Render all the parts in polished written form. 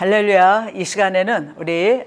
할렐루야. 이 시간에는 우리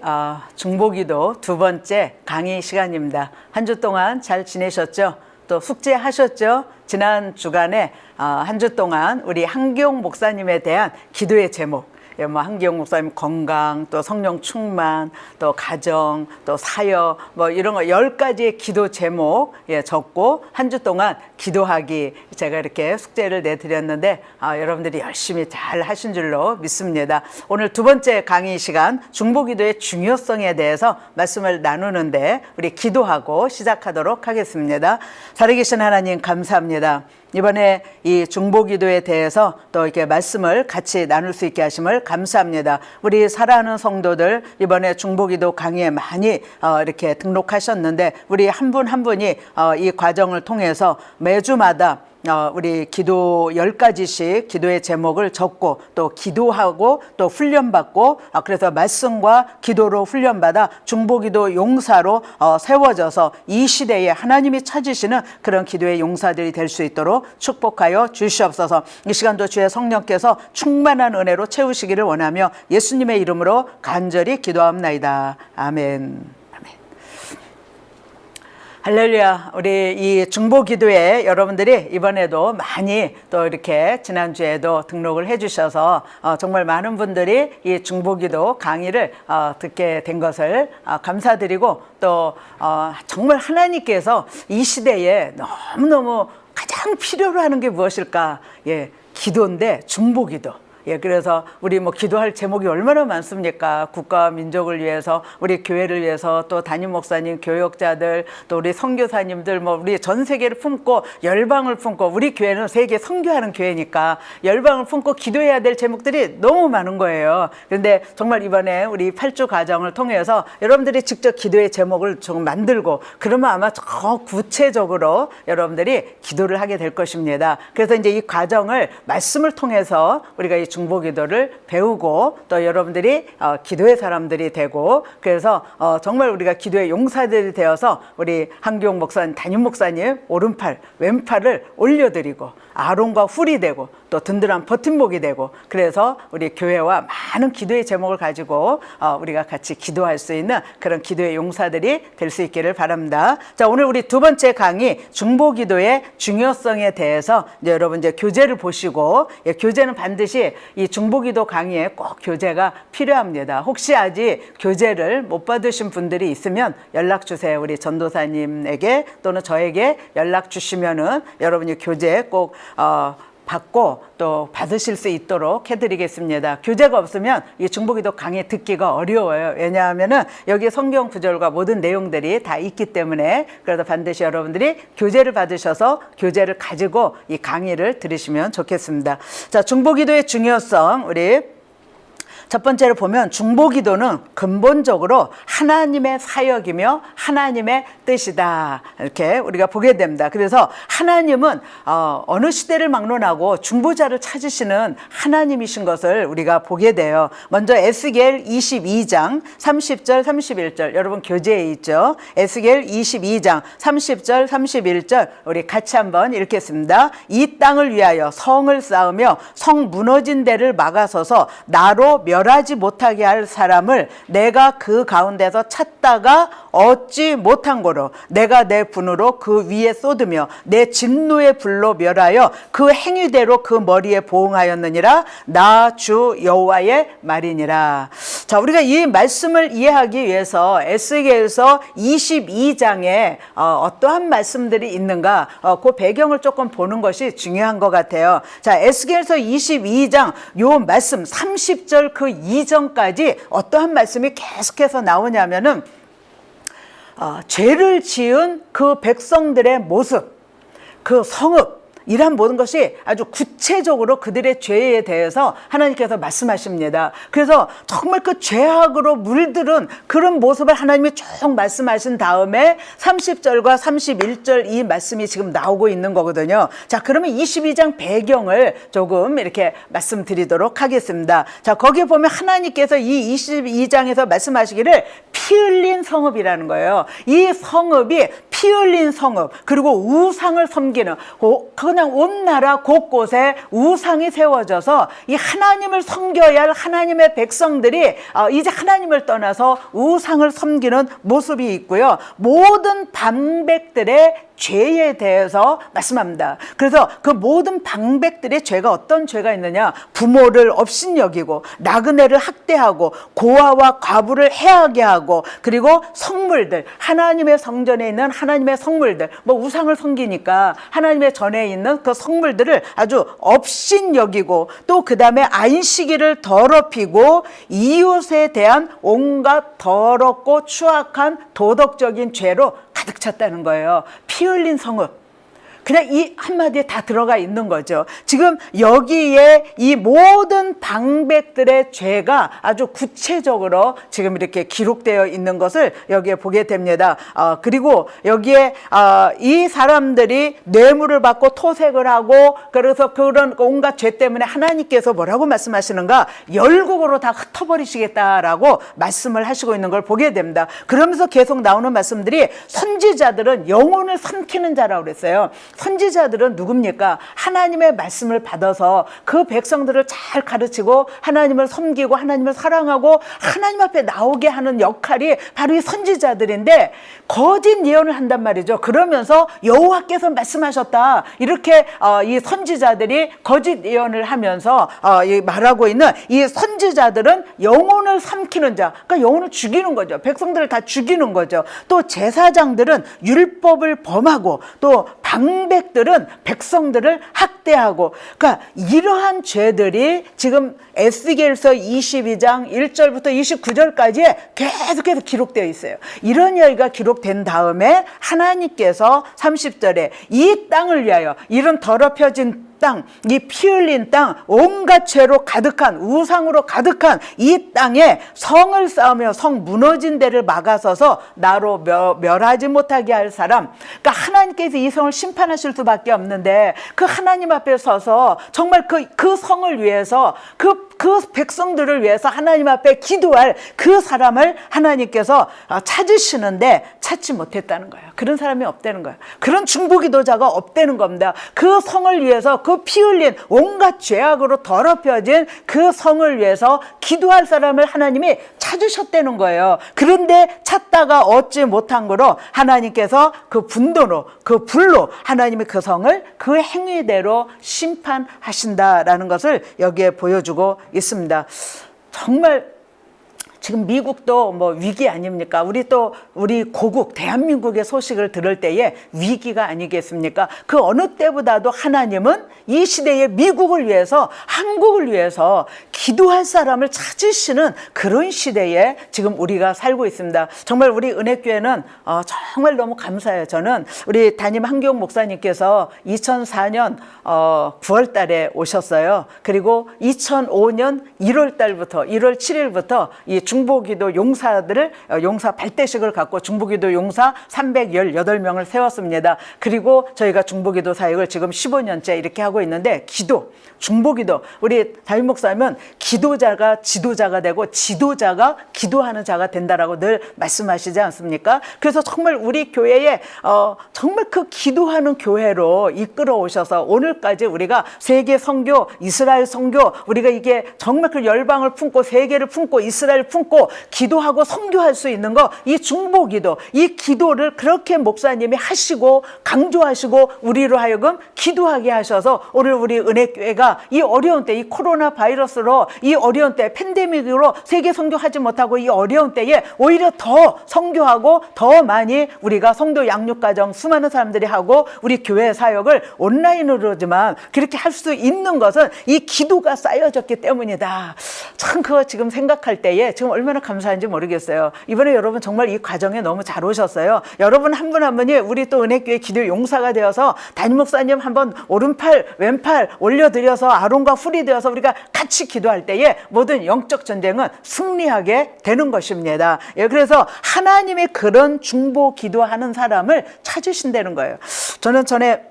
중보기도 두 번째 강의 시간입니다. 한 주 동안 잘 지내셨죠? 또 숙제하셨죠? 지난 주간에 한 주 동안 우리 한기용 목사님에 대한 기도의 제목, 뭐 한기용 목사님 건강, 또 성령 충만, 또 가정, 또 사역, 뭐 이런 거 10가지의 기도 제목 적고 한 주 동안 기도하기 제가 이렇게 숙제를 내드렸는데 여러분들이 열심히 잘 하신 줄로 믿습니다. 오늘 두 번째 강의 시간 중보기도의 중요성에 대해서 말씀을 나누는데 우리 기도하고 시작하도록 하겠습니다. 살아계신 하나님 감사합니다. 이번에 이 중보기도에 대해서 또 이렇게 말씀을 같이 나눌 수 있게 하심을 감사합니다. 우리 사랑하는 성도들 이번에 중보기도 강의에 많이 이렇게 등록하셨는데 우리 한 분 한 분이 이 과정을 통해서 매주마다 우리 기도 10가지씩 기도의 제목을 적고 또 기도하고 또 훈련받고 그래서 말씀과 기도로 훈련받아 중보기도 용사로 세워져서 이 시대에 하나님이 찾으시는 그런 기도의 용사들이 될 수 있도록 축복하여 주시옵소서. 이 시간도 주의 성령께서 충만한 은혜로 채우시기를 원하며 예수님의 이름으로 간절히 기도합나이다. 아멘. 할렐루야. 우리 이 중보기도에 여러분들이 이번에도 많이 또 이렇게 지난주에도 등록을 해주셔서 정말 많은 분들이 이 중보기도 강의를 듣게 된 것을 감사드리고 또 정말 하나님께서 이 시대에 너무너무 가장 필요로 하는 게 무엇일까? 기도인데 중보기도. 그래서 우리 뭐 기도할 제목이 얼마나 많습니까? 국가와 민족을 위해서, 우리 교회를 위해서, 또 담임 목사님, 교역자들, 또 우리 선교사님들, 뭐 우리 전 세계를 품고 열방을 품고 우리 교회는 세계 선교하는 교회니까 열방을 품고 기도해야 될 제목들이 너무 많은 거예요. 그런데 정말 이번에 우리 8주 과정을 통해서 여러분들이 직접 기도의 제목을 좀 만들고 그러면 아마 더 구체적으로 여러분들이 기도를 하게 될 것입니다. 그래서 이제 이 과정을 말씀을 통해서 우리가 이 중보기도를 배우고 또 여러분들이 기도의 사람들이 되고 그래서 정말 우리가 기도의 용사들이 되어서 우리 한기용 목사님, 담임 목사님 오른팔, 왼팔을 올려드리고 아론과 훌이 되고 또 든든한 버팀목이 되고 그래서 우리 교회와 많은 기도의 제목을 가지고 우리가 같이 기도할 수 있는 그런 기도의 용사들이 될 수 있기를 바랍니다. 자, 오늘 우리 두 번째 강의 중보기도의 중요성에 대해서 이제 여러분 이제 교재를 보시고 교재는 반드시 이 중보기도 강의에 꼭 교재가 필요합니다. 혹시 아직 교재를 못 받으신 분들이 있으면 연락 주세요. 우리 전도사님에게 또는 저에게 연락 주시면은 여러분이 교재 꼭 받고 또 받으실 수 있도록 해드리겠습니다. 교재가 없으면 이 중보기도 강의 듣기가 어려워요. 왜냐하면은 여기 성경 구절과 모든 내용들이 다 있기 때문에 그래서 반드시 여러분들이 교재를 받으셔서 교재를 가지고 이 강의를 들으시면 좋겠습니다. 자, 중보기도의 중요성 우리 첫 번째로 보면 중보기도는 근본적으로 하나님의 사역이며 하나님의 뜻이다. 이렇게 우리가 보게 됩니다. 그래서 하나님은 어느 시대를 막론하고 중보자를 찾으시는 하나님이신 것을 우리가 보게 돼요. 먼저 에스겔 22장 30절 31절 여러분 교재에 있죠. 에스겔 22장 30절 31절 우리 같이 한번 읽겠습니다. 이 땅을 위하여 성을 쌓으며 성 무너진 데를 막아서서 나로 멸하지 못하게 할 사람을 내가 그 가운데서 찾다가 얻지 못한 거로 내가 내 분으로 그 위에 쏟으며 내 진노의 불로 멸하여 그 행위대로 그 머리에 보응하였느니라. 나 주 여호와의 말이니라. 자, 우리가 이 말씀을 이해하기 위해서 에스겔서 22장에 어떠한 말씀들이 있는가 그 배경을 조금 보는 것이 중요한 것 같아요. 자, 에스겔서 22장 요 말씀 30절 그 이전까지 어떠한 말씀이 계속해서 나오냐면은 죄를 지은 그 백성들의 모습, 그 성읍 이러한 모든 것이 아주 구체적으로 그들의 죄에 대해서 하나님께서 말씀하십니다. 그래서 정말 그 죄악으로 물들은 그런 모습을 하나님이 쭉 말씀하신 다음에 30절과 31절 이 말씀이 지금 나오고 있는 거거든요. 자, 그러면 22장 배경을 조금 이렇게 말씀드리도록 하겠습니다. 자, 거기에 보면 하나님께서 이 22장에서 말씀하시기를 피 흘린 성읍이라는 거예요. 이 성읍이 피 피 흘린 성읍, 그리고 우상을 섬기는, 그냥 온 나라 곳곳에 우상이 세워져서 이 하나님을 섬겨야 할 하나님의 백성들이 이제 하나님을 떠나서 우상을 섬기는 모습이 있고요. 모든 방백들의 죄에 대해서 말씀합니다. 그래서 그 모든 방백들의 죄가 어떤 죄가 있느냐? 부모를 업신여기고 나그네를 학대하고 고아와 과부를 해하게 하고, 그리고 성물들, 하나님의 성전에 있는 하나님의 성물들, 뭐 우상을 섬기니까 하나님의 전에 있는 그 성물들을 아주 업신여기고, 또 그 다음에 안식일을 더럽히고 이웃에 대한 온갖 더럽고 추악한 도덕적인 죄로 가득 찼다는 거예요. 피 흘린 성읍. 그냥 이 한마디에 다 들어가 있는 거죠. 지금 여기에 이 모든 방백들의 죄가 아주 구체적으로 지금 이렇게 기록되어 있는 것을 여기에 보게 됩니다. 그리고 여기에 이 사람들이 뇌물을 받고 토색을 하고, 그래서 그런 온갖 죄 때문에 하나님께서 뭐라고 말씀하시는가? 열국으로 다 흩어버리시겠다라고 말씀을 하시고 있는 걸 보게 됩니다. 그러면서 계속 나오는 말씀들이 선지자들은 영혼을 삼키는 자라고 그랬어요. 선지자들은 누굽니까? 하나님의 말씀을 받아서 그 백성들을 잘 가르치고 하나님을 섬기고 하나님을 사랑하고 하나님 앞에 나오게 하는 역할이 바로 이 선지자들인데, 거짓 예언을 한단 말이죠. 그러면서 여호와께서 말씀하셨다, 이렇게 이 선지자들이 거짓 예언을 하면서 말하고 있는 이 선지자들은 영혼을 삼키는 자, 그러니까 영혼을 죽이는 거죠. 백성들을 다 죽이는 거죠. 또 제사장들은 율법을 범하고, 또 방백들은 백성들을 학대하고, 그러니까 이러한 죄들이 지금 에스겔서 22장 1절부터 29절까지에 계속해서 기록되어 있어요. 이런 이야기가 기록된 다음에 하나님께서 30절에 이 땅을 위하여, 이런 더럽혀진 땅, 이 피 흘린 땅, 온갖 죄로 가득한, 우상으로 가득한 이 땅에 성을 쌓으며 성 무너진 데를 막아서서 나로 멸하지 못하게 할 사람. 그러니까 하나님께서 이 성을 심판하실 수밖에 없는데, 그 하나님 앞에 서서 정말 그 성을 위해서, 그 백성들을 위해서 하나님 앞에 기도할 그 사람을 하나님께서 찾으시는데 찾지 못했다는 거예요. 그런 사람이 없다는 거예요. 그런 중보기도자가 없다는 겁니다. 그 성을 위해서, 그 피 흘린 온갖 죄악으로 더럽혀진 그 성을 위해서 기도할 사람을 하나님이 찾으셨다는 거예요. 그런데 찾다가 얻지 못한 거로 하나님께서 그 분노로, 그 불로 하나님이 그 성을 그 행위대로 심판하신다라는 것을 여기에 보여주고 있습니다. 정말 지금 미국도 뭐 위기 아닙니까? 우리 고국 대한민국의 소식을 들을 때에 위기가 아니겠습니까? 그 어느 때보다도 하나님은 이 시대의 미국을 위해서, 한국을 위해서 기도할 사람을 찾으시는 그런 시대에 지금 우리가 살고 있습니다. 정말 우리 은혜교회는 정말 너무 감사해요. 저는 우리 담임 한기용 목사님께서 2004년 9월 달에 오셨어요. 그리고 2005년 1월 달부터, 1월 7일부터 이 중보기도 용사들을, 용사 발대식을 갖고 중보기도 용사 318명을 세웠습니다. 그리고 저희가 중보기도 사역을 지금 15년째 이렇게 하고 있는데, 중보기도, 우리 담임 목사님은 기도자가 지도자가 되고 지도자가 기도하는 자가 된다라고 늘 말씀하시지 않습니까? 그래서 정말 우리 교회에 정말 그 기도하는 교회로 이끌어 오셔서 오늘까지 우리가 세계 선교, 이스라엘 선교, 우리가 이게 정말 그 열방을 품고 세계를 품고 이스라엘 품고 기도하고 선교할 수 있는 거, 이 중보기도, 이 기도를 그렇게 목사님이 하시고 강조하시고 우리로 하여금 기도하게 하셔서 오늘 우리 은혜교회가 이 어려운 때, 이 코로나 바이러스로 이 어려운 때, 팬데믹으로 세계 선교하지 못하고 이 어려운 때에 오히려 더 선교하고 더 많이 우리가 성도 양육가정 수많은 사람들이 하고 우리 교회 사역을 온라인으로지만 그렇게 할 수 있는 것은 이 기도가 쌓여졌기 때문이다. 참 그거 지금 생각할 때에 지금 얼마나 감사한지 모르겠어요. 이번에 여러분 정말 이 과정에 너무 잘 오셨어요. 여러분 한 분 한 분이 우리 또 은혜교회 기도 용사가 되어서 담임 목사님 한번 오른팔 왼팔 올려드려서 아론과 훌이 되어서 우리가 같이 기도할 때에 모든 영적 전쟁은 승리하게 되는 것입니다. 예, 그래서 하나님의 그런 중보 기도하는 사람을 찾으신다는 거예요. 저는 전에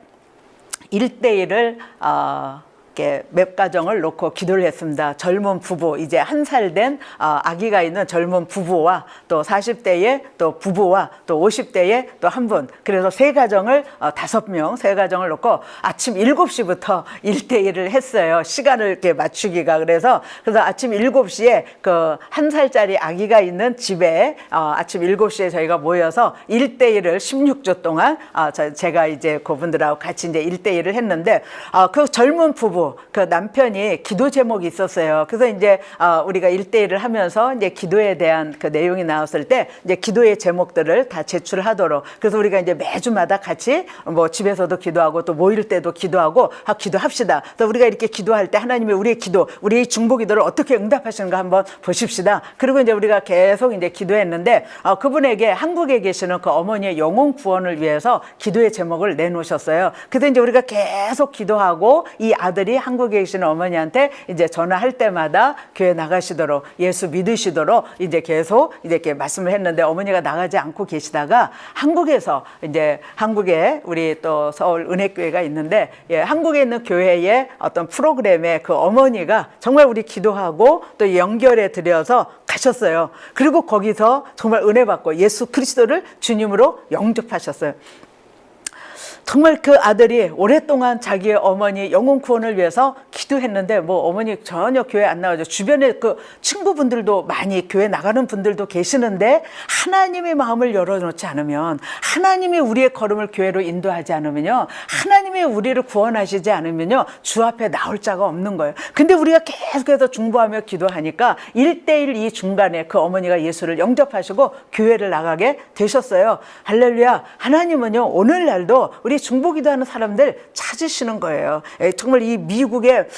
1대1을 이렇게 몇 가정을 놓고 기도를 했습니다. 젊은 부부, 이제 1살 된 아기가 있는 젊은 부부와 또 40대의 또 부부와 또 50대의 또 한 분, 그래서 3가정을 5명, 3가정을 놓고 아침 7시부터 1대1을 했어요. 시간을 이렇게 맞추기가. 그래서 아침 7시에 그 1살짜리 아기가 있는 집에 아침 7시에 저희가 모여서 1대1을 16주 동안 제가 이제 그분들하고 같이 이제 1대1을 했는데 그 젊은 부부, 그 남편이 기도 제목이 있었어요. 그래서 이제 우리가 1대1을 하면서 이제 기도에 대한 그 내용이 나왔을 때 이제 기도의 제목들을 다 제출하도록, 그래서 우리가 이제 매주마다 같이 뭐 집에서도 기도하고 또 모일 때도 기도하고 기도합시다. 또 우리가 이렇게 기도할 때 하나님이 우리의 기도, 우리의 중보기도를 어떻게 응답하시는가 한번 보십시다. 그리고 이제 우리가 계속 이제 기도했는데 그분에게 한국에 계시는 그 어머니의 영혼 구원을 위해서 기도의 제목을 내놓으셨어요. 그래서 이제 우리가 계속 기도하고 이 아들이 한국에 계시는 어머니한테 이제 전화할 때마다 교회 나가시도록, 예수 믿으시도록 이제 계속 이제 이렇게 말씀을 했는데, 어머니가 나가지 않고 계시다가 한국에서 이제 한국에 우리 또 서울 은혜교회가 있는데, 한국에 있는 교회의 어떤 프로그램에 그 어머니가 정말 우리 기도하고 또 연결해 드려서 가셨어요. 그리고 거기서 정말 은혜 받고 예수 그리스도를 주님으로 영접하셨어요. 정말 그 아들이 오랫동안 자기의 어머니 영혼 구원을 위해서 기도했는데 뭐 어머니 전혀 교회 안 나가죠. 주변에 그 친구분들도 많이 교회 나가는 분들도 계시는데 하나님의 마음을 열어놓지 않으면, 하나님이 우리의 걸음을 교회로 인도하지 않으면요, 하나님이 우리를 구원하시지 않으면요, 주 앞에 나올 자가 없는 거예요. 근데 우리가 계속해서 중보하며 기도하니까 1대1 이 중간에 그 어머니가 예수를 영접하시고 교회를 나가게 되셨어요. 할렐루야. 하나님은요 오늘날도 우리 중보기도하는 사람들 찾으시는 거예요. 정말 이 미국에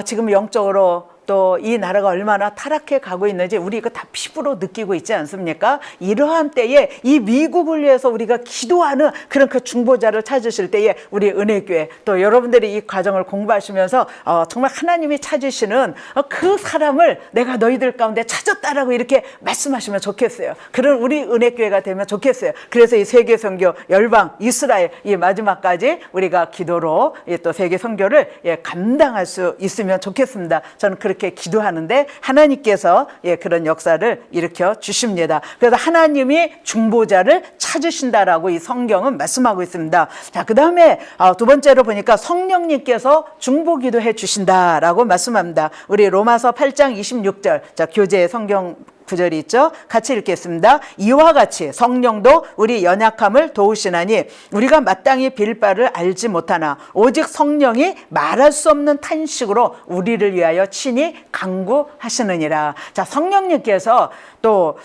지금 영적으로 또 이 나라가 얼마나 타락해 가고 있는지 우리 이거 다 피부로 느끼고 있지 않습니까? 이러한 때에 이 미국을 위해서 우리가 기도하는 그런 그 중보자를 찾으실 때에 우리 은혜교회, 또 여러분들이 이 과정을 공부하시면서 정말 하나님이 찾으시는 그 사람을 내가 너희들 가운데 찾았다라고 이렇게 말씀하시면 좋겠어요. 그런 우리 은혜교회가 되면 좋겠어요. 그래서 이 세계 선교, 열방, 이스라엘 이 마지막까지 우리가 기도로 또 세계 선교를 감당할 수 있으면 좋겠습니다. 저는 그렇게 기도하는데 하나님께서 그런 역사를 일으켜 주십니다. 그래서 하나님이 중보자를 찾으신다라고 이 성경은 말씀하고 있습니다. 자, 그 다음에 두 번째로 보니까 성령님께서 중보기도해 주신다라고 말씀합니다. 우리 로마서 8장 26절, 자, 교재 성경 구절이 있죠. 같이 읽겠습니다. 이와 같이 성령도 우리 연약함을 도우시나니 우리가 마땅히 빌 바를 알지 못하나 오직 성령이 말할 수 없는 탄식으로 우리를 위하여 친히 간구하시느니라. 자, 성령님께서 또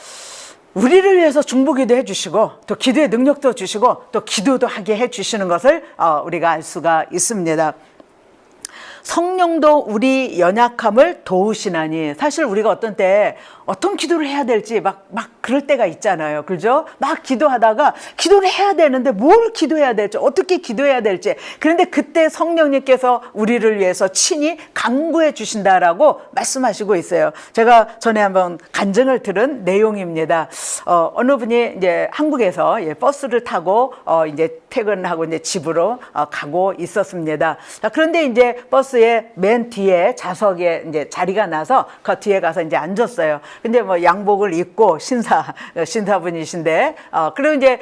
우리를 위해서 중보기도 해주시고 또 기도의 능력도 주시고 또 기도도 하게 해주시는 것을 우리가 알 수가 있습니다. 성령도 우리 연약함을 도우시나니, 사실 우리가 어떤 때 어떤 기도를 해야 될지 막 그럴 때가 있잖아요. 그죠? 막 기도하다가 기도를 해야 되는데 뭘 기도해야 될지, 어떻게 기도해야 될지. 그런데 그때 성령님께서 우리를 위해서 친히 간구해 주신다라고 말씀하시고 있어요. 제가 전에 한번 간증을 들은 내용입니다. 어느 분이 이제 한국에서 버스를 타고 이제 퇴근하고 이제 집으로 가고 있었습니다. 그런데 이제 버스의 맨 뒤에 좌석에 이제 자리가 나서 그 뒤에 가서 이제 앉았어요. 근데 뭐 양복을 입고 신사분이신데 그리고 이제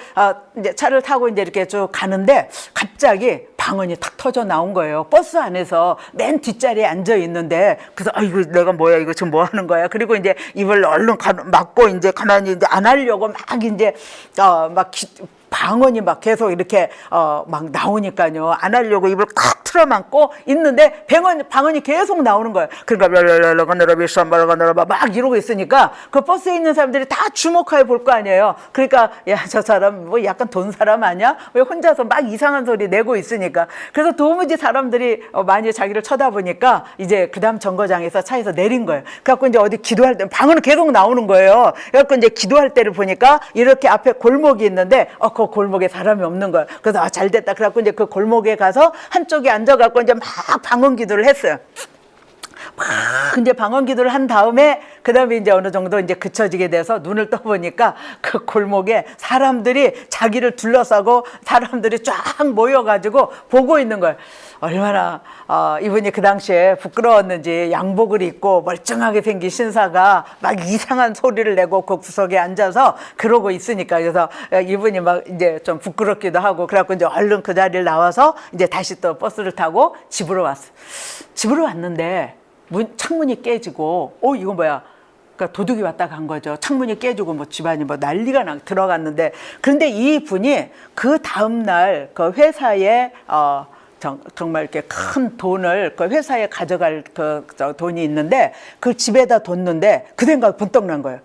차를 타고 이제 이렇게 쭉 가는데 갑자기 방언이 탁 터져 나온 거예요. 버스 안에서 맨 뒷자리에 앉아 있는데, 그래서 이거 내가 뭐야, 이거 지금 뭐 하는 거야? 그리고 이제 입을 얼른 막고 이제 가만히 이제 안 하려고 막 이제 방언이 막 계속 이렇게 막 나오니까요. 안 하려고 입을 탁 틀어막고 있는데 방언이 계속 나오는 거예요. 그러니까 막 이러고 있으니까 그 버스에 있는 사람들이 다 주목해 볼 거 아니에요. 그러니까 야, 저 사람 뭐 약간 돈 사람 아니야? 왜 혼자서 막 이상한 소리 내고 있으니까. 그래서 도무지 사람들이 많이 자기를 쳐다보니까 이제 그 다음 정거장에서 차에서 내린 거예요. 그래갖고 이제 어디 기도할 때 방언이 계속 나오는 거예요. 그래갖고 이제 기도할 때를 보니까 이렇게 앞에 골목이 있는데 그 골목에 사람이 없는 거예요. 그래서 잘 됐다. 그래갖고 이제 그 골목에 가서 한쪽에 앉아갖고 이제 막 방언 기도를 했어요. 막 이제 방언 기도를 한 다음에 그다음에 이제 어느 정도 이제 그쳐지게 돼서 눈을 떠보니까 그 골목에 사람들이 자기를 둘러싸고 사람들이 쫙 모여가지고 보고 있는 거예요. 얼마나 이분이 그 당시에 부끄러웠는지 양복을 입고 멀쩡하게 생긴 신사가 막 이상한 소리를 내고 그 구석에 앉아서 그러고 있으니까, 그래서 이분이 막 이제 좀 부끄럽기도 하고 그래갖고 이제 얼른 그 자리를 나와서 이제 다시 또 버스를 타고 집으로 왔어요. 집으로 왔는데 창문이 깨지고 이거 뭐야? 그러니까 도둑이 왔다 간 거죠. 창문이 깨지고 뭐 집안이 뭐 난리가 나 들어갔는데, 그런데 이 분이 그 다음 날 그 회사에 정말 이렇게 큰 돈을 그 회사에 가져갈 돈이 있는데 그 집에다 뒀는데 그 생각이 번뜩 난 거예요.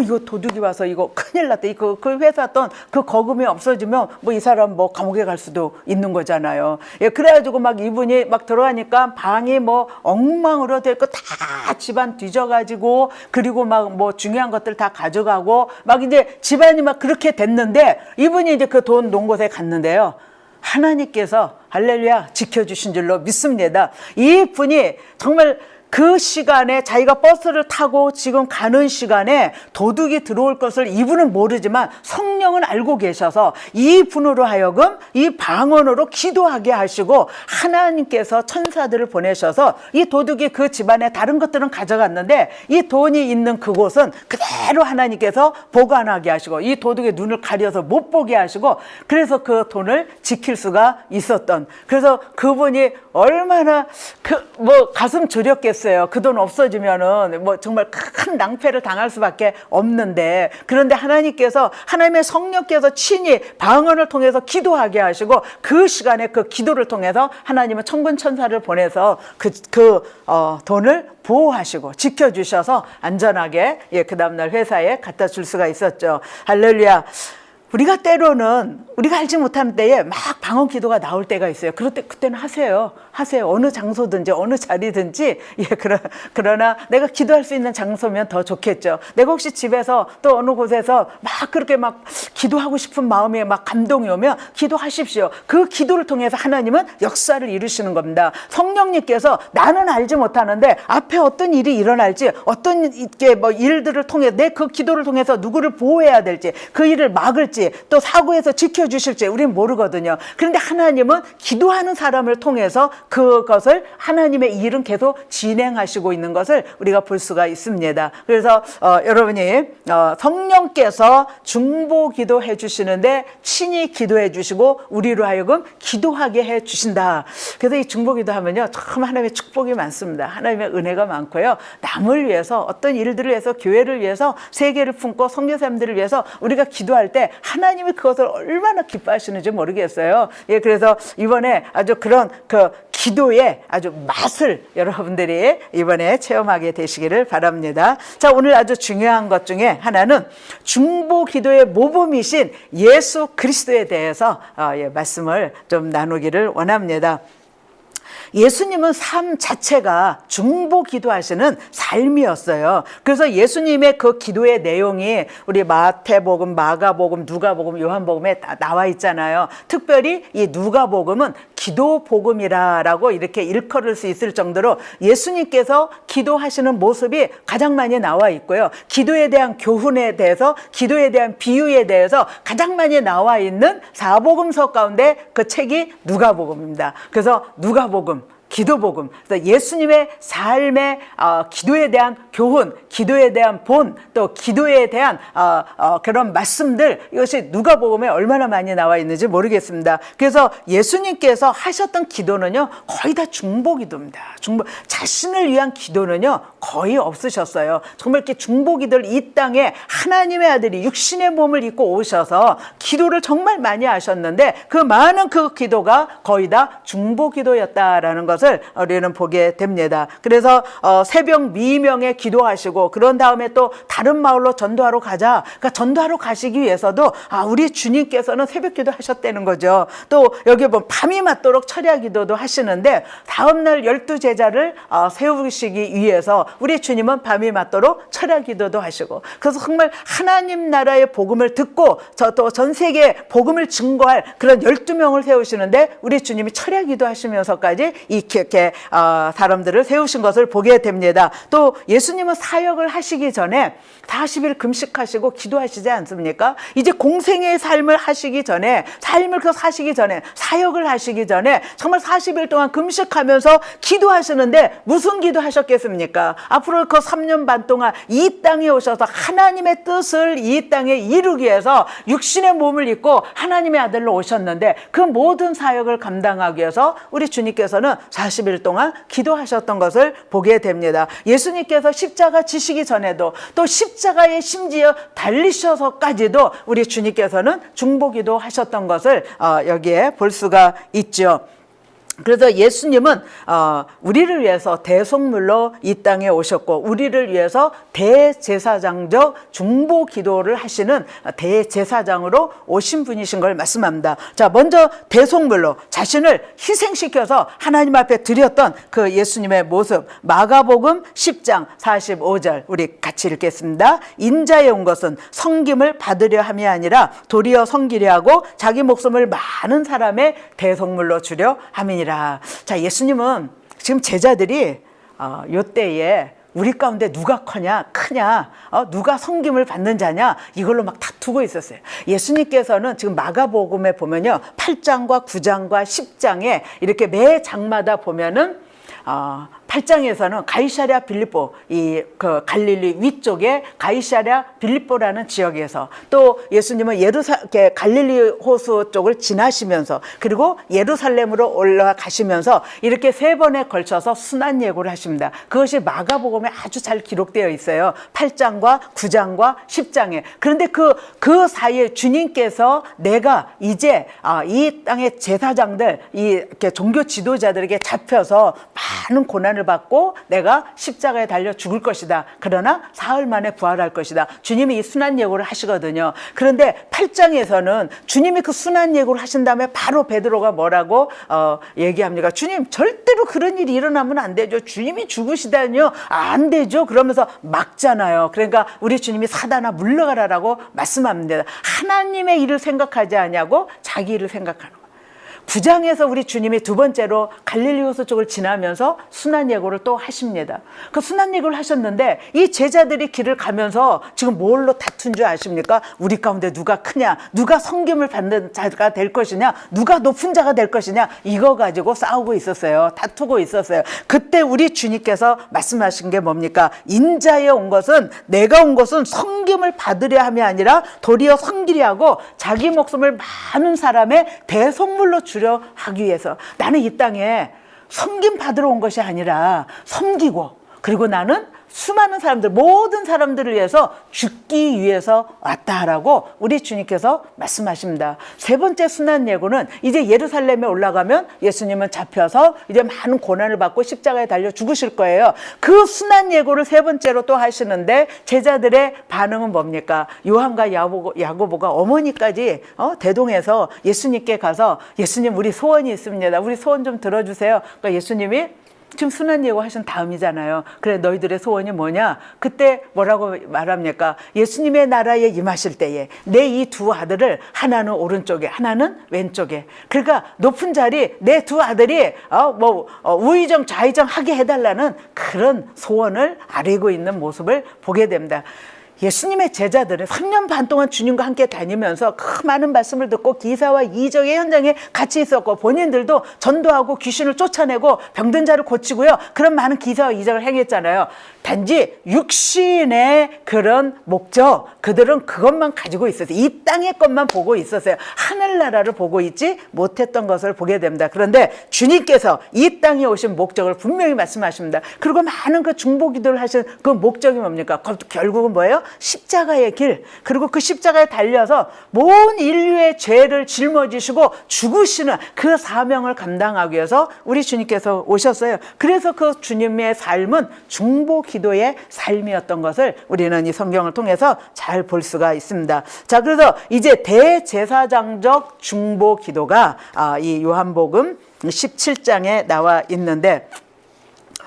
이거 도둑이 와서 이거 큰일 났다. 그 회사 돈 그 거금이 없어지면 뭐 이 사람 뭐 감옥에 갈 수도 있는 거잖아요. 예, 그래가지고 막 이분이 막 들어가니까 방이 뭐 엉망으로 될 거 다 집안 뒤져가지고, 그리고 막 뭐 중요한 것들 다 가져가고 막 이제 집안이 막 그렇게 됐는데, 이분이 이제 그 돈 놓은 곳에 갔는데요, 하나님께서 할렐루야 지켜주신 줄로 믿습니다. 이 분이 정말 그 시간에 자기가 버스를 타고 지금 가는 시간에 도둑이 들어올 것을 이분은 모르지만 성령은 알고 계셔서 이 분으로 하여금 이 방언으로 기도하게 하시고, 하나님께서 천사들을 보내셔서 이 도둑이 그 집안에 다른 것들은 가져갔는데 이 돈이 있는 그곳은 그대로 하나님께서 보관하게 하시고 이 도둑의 눈을 가려서 못 보게 하시고, 그래서 그 돈을 지킬 수가 있었던, 그래서 그분이 얼마나 가슴 저렸겠어요. 그 돈 없어지면은 뭐 정말 큰 낭패를 당할 수밖에 없는데, 그런데 하나님의 성령께서 친히 방언을 통해서 기도하게 하시고 그 시간에 그 기도를 통해서 하나님은 천군 천사를 보내서 돈을 보호하시고 지켜주셔서 안전하게 그 다음날 회사에 갖다 줄 수가 있었죠. 할렐루야. 우리가 때로는 우리가 알지 못하는 때에 막 방언 기도가 나올 때가 있어요. 그럴 때 그때는 하세요. 어느 장소든지 어느 자리든지. 그러나 내가 기도할 수 있는 장소면 더 좋겠죠. 내가 혹시 집에서 또 어느 곳에서 막 그렇게 막 기도하고 싶은 마음에 막 감동이 오면 기도하십시오. 그 기도를 통해서 하나님은 역사를 이루시는 겁니다. 성령님께서 나는 알지 못하는데 앞에 어떤 일이 일어날지, 어떤 일들을 통해 내 그 기도를 통해서 누구를 보호해야 될지, 그 일을 막을지, 또 사고에서 지켜주실지 우리는 모르거든요. 그런데 하나님은 기도하는 사람을 통해서 그것을 하나님의 일은 계속 진행하시고 있는 것을 우리가 볼 수가 있습니다. 그래서 여러분이 성령께서 중보기도 해주시는데 친히 기도해 주시고 우리로 하여금 기도하게 해 주신다. 그래서 이 중보기도 하면요, 참 하나님의 축복이 많습니다. 하나님의 은혜가 많고요, 남을 위해서, 어떤 일들을 위해서, 교회를 위해서, 세계를 품고 선교사님들을 위해서 우리가 기도할 때 하나님이 그것을 얼마나 기뻐하시는지 모르겠어요. 예, 그래서 이번에 아주 그런 기도의 아주 맛을 여러분들이 이번에 체험하게 되시기를 바랍니다. 자, 오늘 아주 중요한 것 중에 하나는 중보 기도의 모범이신 예수 그리스도에 대해서 말씀을 좀 나누기를 원합니다. 예수님은 삶 자체가 중보 기도하시는 삶이었어요. 그래서 예수님의 그 기도의 내용이 우리 마태복음, 마가복음, 누가복음, 요한복음에 다 나와 있잖아요. 특별히 이 누가복음은 기도복음이라고 이렇게 일컬을 수 있을 정도로 예수님께서 기도하시는 모습이 가장 많이 나와 있고요. 기도에 대한 교훈에 대해서, 기도에 대한 비유에 대해서 가장 많이 나와 있는 사복음서 가운데 그 책이 누가복음입니다. 그래서 누가복음, 기도복음, 그래서 예수님의 삶의 기도에 대한 교훈, 기도에 대한 본, 또 기도에 대한 그런 말씀들, 이것이 누가복음에 얼마나 많이 나와 있는지 모르겠습니다. 그래서 예수님께서 하셨던 기도는요, 거의 다 중보기도입니다. 자신을 위한 기도는요 거의 없으셨어요. 정말 이렇게 중보기도를 이 땅에 하나님의 아들이 육신의 몸을 입고 오셔서 기도를 정말 많이 하셨는데, 그 많은 그 기도가 거의 다 중보기도였다라는 것을 우리는 보게 됩니다. 그래서 새벽 미명에 기도하시고, 그런 다음에 또 다른 마을로 전도하러 가자. 그러니까 전도하러 가시기 위해서도 우리 주님께서는 새벽 기도 하셨다는 거죠. 또 여기 보면 밤이 맞도록 철야 기도도 하시는데, 다음날 12제자를 세우시기 위해서 우리 주님은 밤이 맞도록 철야 기도도 하시고, 그래서 정말 하나님 나라의 복음을 듣고 또 전 세계에 복음을 증거할 그런 12명을 세우시는데 우리 주님이 철야 기도 하시면서까지 이 이렇게 사람들을 세우신 것을 보게 됩니다. 또 예수님은 사역을 하시기 전에 40일 금식하시고 기도하시지 않습니까? 이제 공생의 삶을 하시기 전에, 삶을 사시기 전에, 사역을 하시기 전에 정말 40일 동안 금식하면서 기도하시는데 무슨 기도하셨겠습니까? 앞으로 그 3년 반 동안 이 땅에 오셔서 하나님의 뜻을 이 땅에 이루기 위해서 육신의 몸을 입고 하나님의 아들로 오셨는데 그 모든 사역을 감당하기 위해서 우리 주님께서는 40일 동안 기도하셨던 것을 보게 됩니다. 예수님께서 십자가 지시기 전에도 또 십자가에 심지어 달리셔서까지도 우리 주님께서는 중보기도 하셨던 것을 여기에 볼 수가 있죠. 그래서 예수님은 우리를 위해서 대속물로 이 땅에 오셨고 우리를 위해서 대제사장적 중보 기도를 하시는 대제사장으로 오신 분이신 걸 말씀합니다. 자, 먼저 대속물로 자신을 희생시켜서 하나님 앞에 드렸던 그 예수님의 모습, 마가복음 10장 45절 우리 같이 읽겠습니다. 인자에 온 것은 섬김을 받으려 함이 아니라 도리어 섬기려 하고 자기 목숨을 많은 사람의 대속물로 주려 함이니라. 자, 예수님은 지금 제자들이 요때에 우리 가운데 누가 크냐, 누가 섬김을 받는 자냐, 이걸로 막 다투고 있었어요. 예수님께서는 지금 마가복음에 보면요, 8장과 9장과 10장에 이렇게 매 장마다 보면은 8장에서는 가이사랴 빌립보, 그 갈릴리 위쪽에 가이사랴 빌립보라는 지역에서 또 예수님은 갈릴리 호수 쪽을 지나시면서 그리고 예루살렘으로 올라가시면서 이렇게 3번에 걸쳐서 순환 예고를 하십니다. 그것이 마가복음에 아주 잘 기록되어 있어요. 8장과 9장과 10장에. 그런데 그 사이에 주님께서 내가 이제 이 땅의 제사장들, 이렇게 종교 지도자들에게 잡혀서 많은 고난을 받고 내가 십자가에 달려 죽을 것이다. 그러나 사흘 만에 부활할 것이다. 주님이 이 순환 예고를 하시거든요. 그런데 8장에서는 주님이 그 순환 예고를 하신 다음에 바로 베드로가 뭐라고 얘기합니까? 주님, 절대로 그런 일이 일어나면 안 되죠. 주님이 죽으시다니요? 안 되죠. 그러면서 막잖아요. 그러니까 우리 주님이 사단아 물러가라라고 말씀합니다. 하나님의 일을 생각하지 않냐고 자기 일을 생각하는 거예요. 9장에서 우리 주님이 두 번째로 갈릴리 호수 쪽을 지나면서 순환 예고를 또 하십니다. 그 순환 예고를 하셨는데 이 제자들이 길을 가면서 지금 뭘로 다툰 줄 아십니까? 우리 가운데 누가 크냐, 누가 섬김을 받는 자가 될 것이냐, 누가 높은 자가 될 것이냐, 이거 가지고 싸우고 있었어요. 다투고 있었어요. 그때 우리 주님께서 말씀하신 게 뭡니까? 인자에 온 것은, 내가 온 것은 섬김을 받으려 함이 아니라 도리어 섬기려 하고 자기 목숨을 많은 사람의 대속물로 주려 하기 위해서. 나는 이 땅에 섬김 받으러 온 것이 아니라 섬기고, 그리고 나는 수많은 사람들, 모든 사람들을 위해서 죽기 위해서 왔다라고 우리 주님께서 말씀하십니다. 세 번째 순환 예고는 이제 예루살렘에 올라가면 예수님은 잡혀서 이제 많은 고난을 받고 십자가에 달려 죽으실 거예요. 그 순환 예고를 세 번째로 또 하시는데 제자들의 반응은 뭡니까? 요한과 야고보가 어머니까지 대동해서 예수님께 가서 예수님, 우리 소원이 있습니다. 우리 소원 좀 들어주세요. 그러니까 예수님이 지금 순환 예고 하신 다음이잖아요. 그래, 너희들의 소원이 뭐냐? 그때 뭐라고 말합니까? 예수님의 나라에 임하실 때에 내 이 두 아들을 하나는 오른쪽에 하나는 왼쪽에, 그러니까 높은 자리 내 두 아들이 우의정 좌의정 하게 해달라는 그런 소원을 아뢰고 있는 모습을 보게 됩니다. 예수님의 제자들은 3년 반 동안 주님과 함께 다니면서 그 많은 말씀을 듣고 기사와 이적의 현장에 같이 있었고 본인들도 전도하고 귀신을 쫓아내고 병든 자를 고치고요. 그런 많은 기사와 이적을 행했잖아요. 단지 육신의 그런 목적, 그들은 그것만 가지고 있었어요. 이 땅의 것만 보고 있었어요. 하늘나라를 보고 있지 못했던 것을 보게 됩니다. 그런데 주님께서 이 땅에 오신 목적을 분명히 말씀하십니다. 그리고 많은 그 중보기도를 하신 그 목적이 뭡니까? 결국은 뭐예요? 십자가의 길, 그리고 그 십자가에 달려서 온 인류의 죄를 짊어지시고 죽으시는 그 사명을 감당하기 위해서 우리 주님께서 오셨어요. 그래서 그 주님의 삶은 중보기도의 삶이었던 것을 우리는 이 성경을 통해서 잘 볼 수가 있습니다. 자, 그래서 이제 대제사장적 중보기도가 이 요한복음 17장에 나와 있는데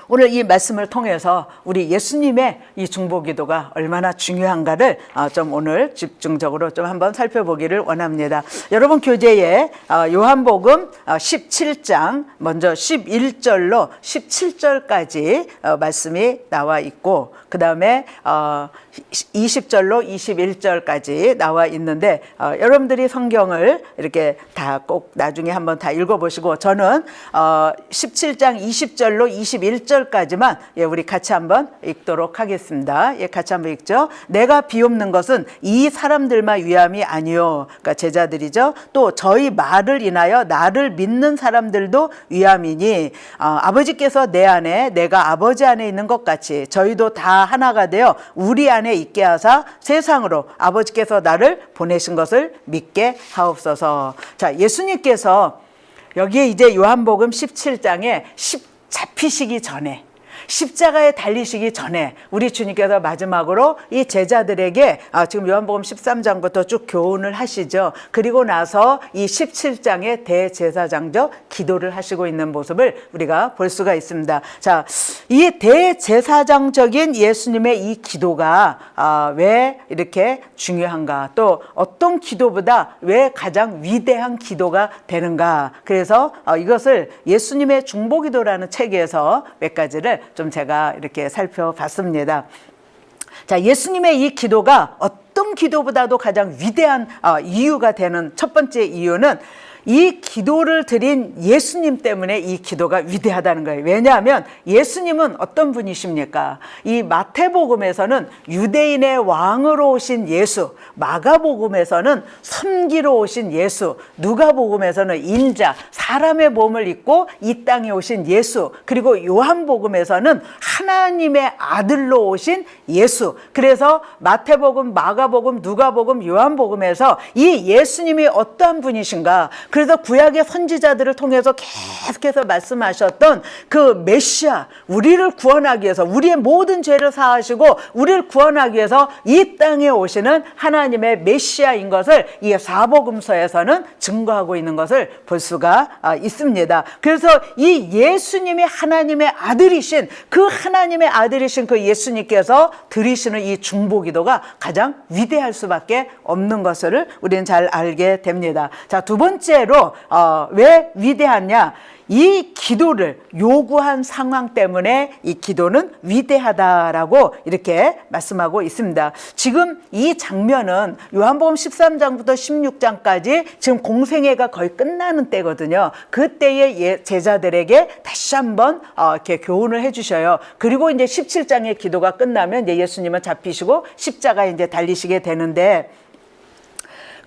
오늘 이 말씀을 통해서 우리 예수님의 이 중보기도가 얼마나 중요한가를 좀 오늘 집중적으로 좀 한번 살펴보기를 원합니다. 여러분 교재에 요한복음 17장 먼저 11절로 17절까지 말씀이 나와 있고 그 다음에 20절로 21절까지 나와 있는데 여러분들이 성경을 이렇게 다 꼭 나중에 한번 다 읽어보시고 저는 17장 20절로 21절까지만 우리 같이 한번 읽도록 하겠습니다. 같이 한번 읽죠. 내가 비옵는 것은 이 사람들만 위함이 아니요. 그러니까 제자들이죠. 또 저희 말을 인하여 나를 믿는 사람들도 위함이니 아버지께서 내 안에 내가 아버지 안에 있는 것 같이 저희도 다 하나가 되어 우리 안에 있게 하사 세상으로 아버지께서 나를 보내신 것을 믿게 하옵소서. 자, 예수님께서 여기에 이제 요한복음 17장에 잡히시기 전에 십자가에 달리시기 전에 우리 주님께서 마지막으로 이 제자들에게 지금 요한복음 13장부터 쭉 교훈을 하시죠. 그리고 나서 이 17장의 대제사장적 기도를 하시고 있는 모습을 우리가 볼 수가 있습니다. 자, 이 대제사장적인 예수님의 이 기도가 왜 이렇게 중요한가? 또 어떤 기도보다 왜 가장 위대한 기도가 되는가? 그래서 이것을 예수님의 중보기도라는 책에서 몇 가지를 좀 제가 이렇게 살펴봤습니다. 자, 예수님의 이 기도가 어떤 기도보다도 가장 위대한 이유가 되는 첫 번째 이유는 이 기도를 드린 예수님 때문에 이 기도가 위대하다는 거예요. 왜냐하면 예수님은 어떤 분이십니까? 이 마태복음에서는 유대인의 왕으로 오신 예수, 마가복음에서는 섬기러 오신 예수, 누가복음에서는 인자, 사람의 몸을 입고 이 땅에 오신 예수, 그리고 요한복음에서는 하나님의 아들로 오신 예수. 그래서 마태복음, 마가복음, 누가복음, 요한복음에서 이 예수님이 어떠한 분이신가? 그래서 구약의 선지자들을 통해서 계속해서 말씀하셨던 그 메시아, 우리를 구원하기 위해서 우리의 모든 죄를 사하시고 우리를 구원하기 위해서 이 땅에 오시는 하나님의 메시아인 것을 이 사복음서에서는 증거하고 있는 것을 볼 수가 있습니다. 그래서 이 예수님이 하나님의 아들이신 그 예수님께서 드리시는 이 중보기도가 가장 위대할 수밖에 없는 것을 우리는 잘 알게 됩니다. 자, 두 번째로 왜 위대하냐? 이 기도를 요구한 상황 때문에 이 기도는 위대하다라고 이렇게 말씀하고 있습니다. 지금 이 장면은 요한복음 13장부터 16장까지 지금 공생애가 거의 끝나는 때거든요. 그때의 제자들에게 다시 한번 이렇게 교훈을 해주셔요. 그리고 이제 17장의 기도가 끝나면 이제 예수님은 잡히시고 십자가에 이제 달리시게 되는데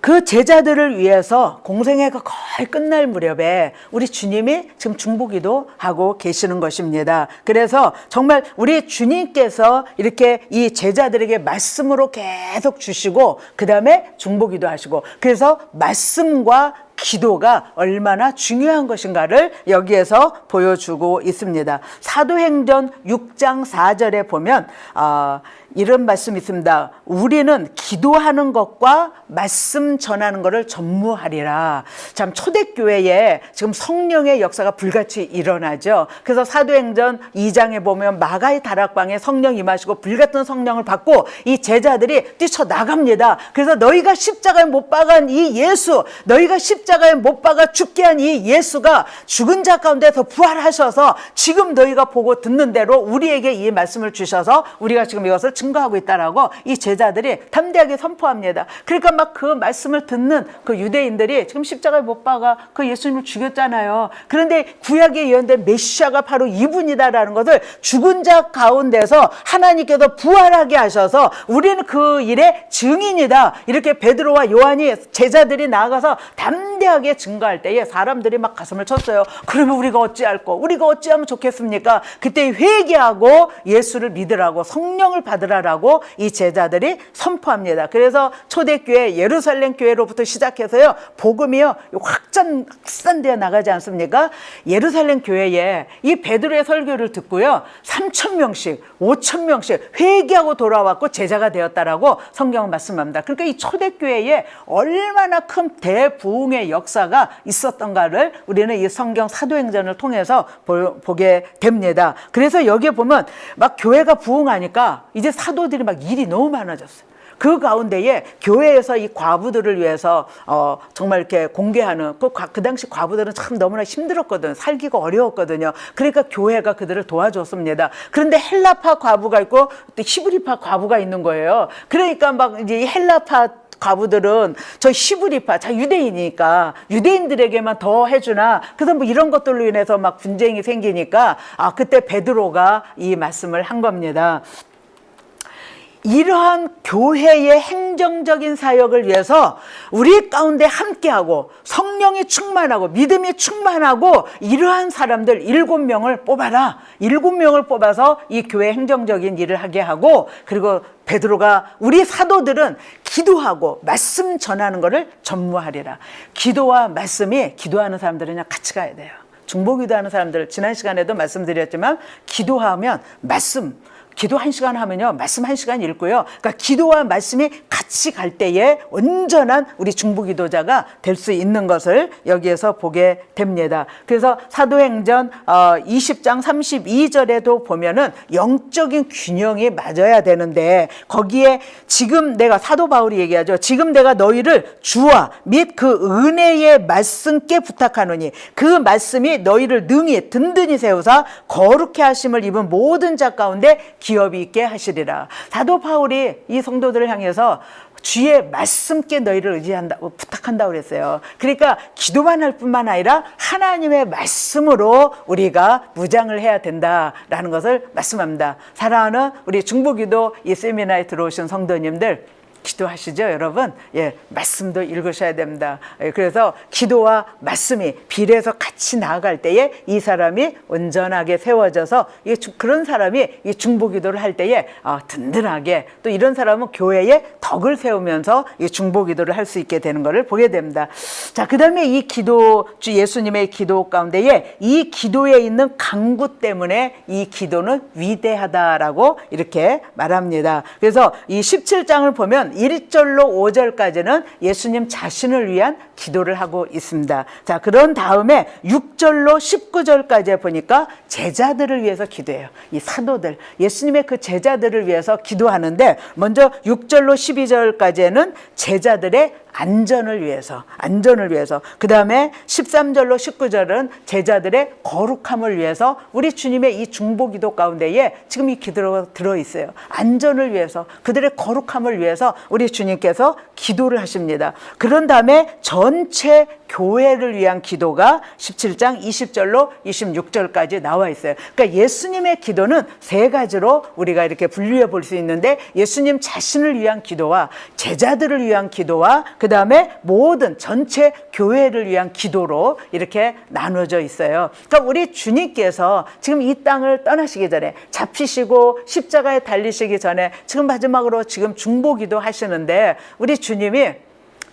그 제자들을 위해서 공생애가 거의 끝날 무렵에 우리 주님이 지금 중보기도 하고 계시는 것입니다. 그래서 정말 우리 주님께서 이렇게 이 제자들에게 말씀으로 계속 주시고 그 다음에 중보기도 하시고 그래서 말씀과 기도가 얼마나 중요한 것인가를 여기에서 보여주고 있습니다. 사도행전 6장 4절에 보면 이런 말씀이 있습니다. 우리는 기도하는 것과 말씀 전하는 것을 전무하리라. 참 초대교회에 지금 성령의 역사가 불같이 일어나죠. 그래서 사도행전 2장에 보면 마가의 다락방에 성령 임하시고 불같은 성령을 받고 이 제자들이 뛰쳐나갑니다. 그래서 너희가 십자가에 못 박은 이 예수, 너희가 십자가에 못 박아 죽게 한 이 예수가 죽은 자 가운데서 부활하셔서 지금 너희가 보고 듣는 대로 우리에게 이 말씀을 주셔서 우리가 지금 이것을 증거하고 있다라고 이 제자들이 담대하게 선포합니다. 그러니까 막 그 말씀을 듣는 그 유대인들이 지금 십자가에 못 박아 그 예수님을 죽였잖아요. 그런데 구약에 예언된 메시아가 바로 이분이다라는 것을 죽은 자 가운데서 하나님께서 부활하게 하셔서 우리는 그 일의 증인이다. 이렇게 베드로와 요한이 제자들이 나아가서 담대하게 증거할 때에 사람들이 막 가슴을 쳤어요. 그러면 우리가 어찌할꼬? 우리가 어찌하면 좋겠습니까? 그때 회개하고 예수를 믿으라고 성령을 받으라라고 이 제자들이 선포합니다. 그래서 초대교회 예루살렘 교회로부터 시작해서요 복음이요 확산되어 나가지 않습니까? 예루살렘 교회에 이 베드로의 설교를 듣고요 3,000명씩 5,000명씩 회개하고 돌아왔고 제자가 되었다라고 성경은 말씀합니다. 그러니까 이 초대교회에 얼마나 큰 대부흥의 구원의 역사가 있었던가를 우리는 이 성경 사도행전을 통해서 보게 됩니다. 그래서 여기에 보면 막 교회가 부흥하니까 이제 사도들이 막 일이 너무 많아졌어요. 그 가운데에 교회에서 이 과부들을 위해서 정말 이렇게 공개하는 그 당시 과부들은 참 너무나 힘들었거든. 살기가 어려웠거든요. 그러니까 교회가 그들을 도와줬습니다. 그런데 헬라파 과부가 있고 또 히브리파 과부가 있는 거예요. 그러니까 막 이제 헬라파 과부들은 저 히브리파, 자 유대인이니까 유대인들에게만 더 해주나, 그래서 뭐 이런 것들로 인해서 막 분쟁이 생기니까 그때 베드로가 이 말씀을 한 겁니다. 이러한 교회의 행정적인 사역을 위해서 우리 가운데 함께하고 성령이 충만하고 믿음이 충만하고 이러한 사람들 7명을 뽑아라. 7명을 뽑아서 이 교회 행정적인 일을 하게 하고, 그리고 베드로가 우리 사도들은 기도하고 말씀 전하는 것을 전무하리라. 기도와 말씀이, 기도하는 사람들은 그냥 같이 가야 돼요. 중보기도하는 사람들, 지난 시간에도 말씀드렸지만 기도하면 말씀, 기도 1시간 하면요 말씀 1시간 읽고요. 그러니까 기도와 말씀이 같이 갈 때에 온전한 우리 중보기도자가 될 수 있는 것을 여기에서 보게 됩니다. 그래서 사도행전 20장 32절에도 보면은 영적인 균형이 맞아야 되는데, 거기에 지금 내가, 사도 바울이 얘기하죠. 지금 내가 너희를 주와 및 그 은혜의 말씀께 부탁하노니 그 말씀이 너희를 능히 든든히 세우사 거룩해 하심을 입은 모든 자 가운데 기업이 있게 하시리라. 사도 바울이 이 성도들을 향해서 주의 말씀께 너희를 의지한다, 부탁한다고 그랬어요. 그러니까 기도만 할 뿐만 아니라 하나님의 말씀으로 우리가 무장을 해야 된다라는 것을 말씀합니다. 사랑하는 우리 중보기도 이 세미나에 들어오신 성도님들, 기도하시죠, 여러분? 예, 말씀도 읽으셔야 됩니다. 그래서 기도와 말씀이 비례해서 같이 나아갈 때에 이 사람이 온전하게 세워져서, 그런 사람이 이 중보기도를 할 때에 든든하게, 또 이런 사람은 교회에 덕을 세우면서 이 중보기도를 할 수 있게 되는 것을 보게 됩니다. 자, 그 다음에 이 기도, 주 예수님의 기도 가운데에 이 기도에 있는 강구 때문에 이 기도는 위대하다라고 이렇게 말합니다. 그래서 이 17장을 보면 1절로 5절까지는 예수님 자신을 위한 기도를 하고 있습니다. 자, 그런 다음에 6절로 19절까지 보니까 제자들을 위해서 기도해요. 이 사도들, 예수님의 그 제자들을 위해서 기도하는데, 먼저 6절로 12절까지는 제자들의 안전을 위해서, 그 다음에 13절로 19절은 제자들의 거룩함을 위해서, 우리 주님의 이 중보기도 가운데에 지금 이 기도가 들어있어요. 안전을 위해서, 그들의 거룩함을 위해서 우리 주님께서 기도를 하십니다. 그런 다음에 전체 교회를 위한 기도가 17장 20절로 26절까지 나와 있어요. 그러니까 예수님의 기도는 세 가지로 우리가 이렇게 분류해 볼 수 있는데, 예수님 자신을 위한 기도와 제자들을 위한 기도와 그 다음에 모든 전체 교회를 위한 기도로 이렇게 나눠져 있어요. 그러니까 우리 주님께서 지금 이 땅을 떠나시기 전에, 잡히시고 십자가에 달리시기 전에 지금 마지막으로 지금 중보기도 하시는데, 우리 주님이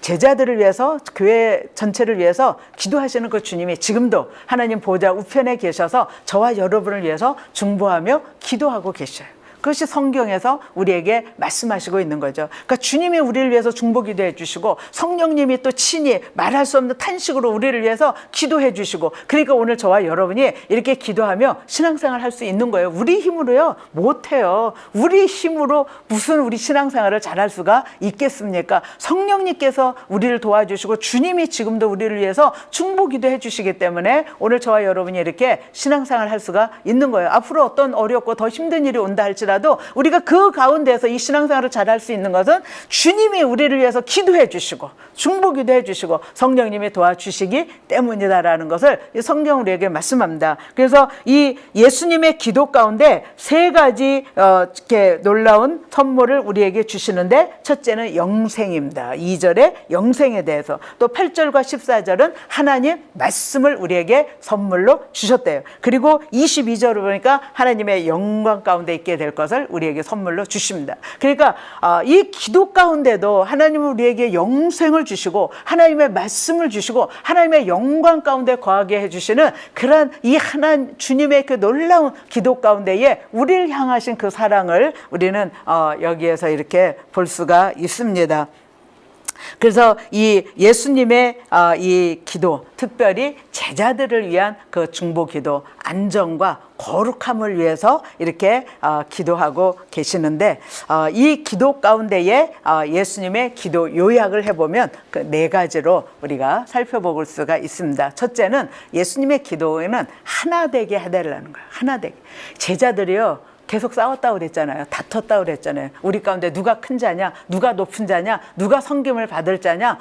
제자들을 위해서, 교회 전체를 위해서 기도하시는 그 주님이 지금도 하나님 보좌 우편에 계셔서 저와 여러분을 위해서 중보하며 기도하고 계셔요. 그것이 성경에서 우리에게 말씀하시고 있는 거죠. 그러니까 주님이 우리를 위해서 중보기도해 주시고, 성령님이 또 친히 말할 수 없는 탄식으로 우리를 위해서 기도해 주시고, 그러니까 오늘 저와 여러분이 이렇게 기도하며 신앙생활 할 수 있는 거예요. 우리 힘으로요 못해요. 우리 힘으로 무슨 우리 신앙생활을 잘할 수가 있겠습니까? 성령님께서 우리를 도와주시고 주님이 지금도 우리를 위해서 중보기도해 주시기 때문에 오늘 저와 여러분이 이렇게 신앙생활 할 수가 있는 거예요. 앞으로 어떤 어렵고 더 힘든 일이 온다 할지라도 우리가 그 가운데서 이 신앙생활을 잘할 수 있는 것은 주님이 우리를 위해서 기도해 주시고 중보기도해 주시고 성령님이 도와주시기 때문이다라는 것을 성경 우리에게 말씀합니다. 그래서 이 예수님의 기도 가운데 세 가지 이렇게 놀라운 선물을 우리에게 주시는데, 첫째는 영생입니다. 2절에 영생에 대해서, 또 8절과 14절은 하나님 말씀을 우리에게 선물로 주셨대요. 그리고 22절을 보니까 하나님의 영광 가운데 있게 될 것을 우리에게 선물로 주십니다. 그러니까 이 기도 가운데도 하나님은 우리에게 영생을 주시고 하나님의 말씀을 주시고 하나님의 영광 가운데 거하게 해주시는 그런 이 하나님 주님의 그 놀라운 기도 가운데에 우리를 향하신 그 사랑을 우리는 여기에서 이렇게 볼 수가 있습니다. 그래서 이 예수님의 이 기도, 특별히 제자들을 위한 그 중보기도, 안정과 거룩함을 위해서 이렇게 기도하고 계시는데, 이 기도 가운데에 예수님의 기도 요약을 해보면 그 네 가지로 우리가 살펴볼 수가 있습니다. 첫째는 예수님의 기도에는 하나 되게 해달라는 거예요. 하나 되게. 제자들이요, 계속 싸웠다고 그랬잖아요. 다퉜다고 그랬잖아요. 우리 가운데 누가 큰 자냐, 누가 높은 자냐, 누가 섬김을 받을 자냐,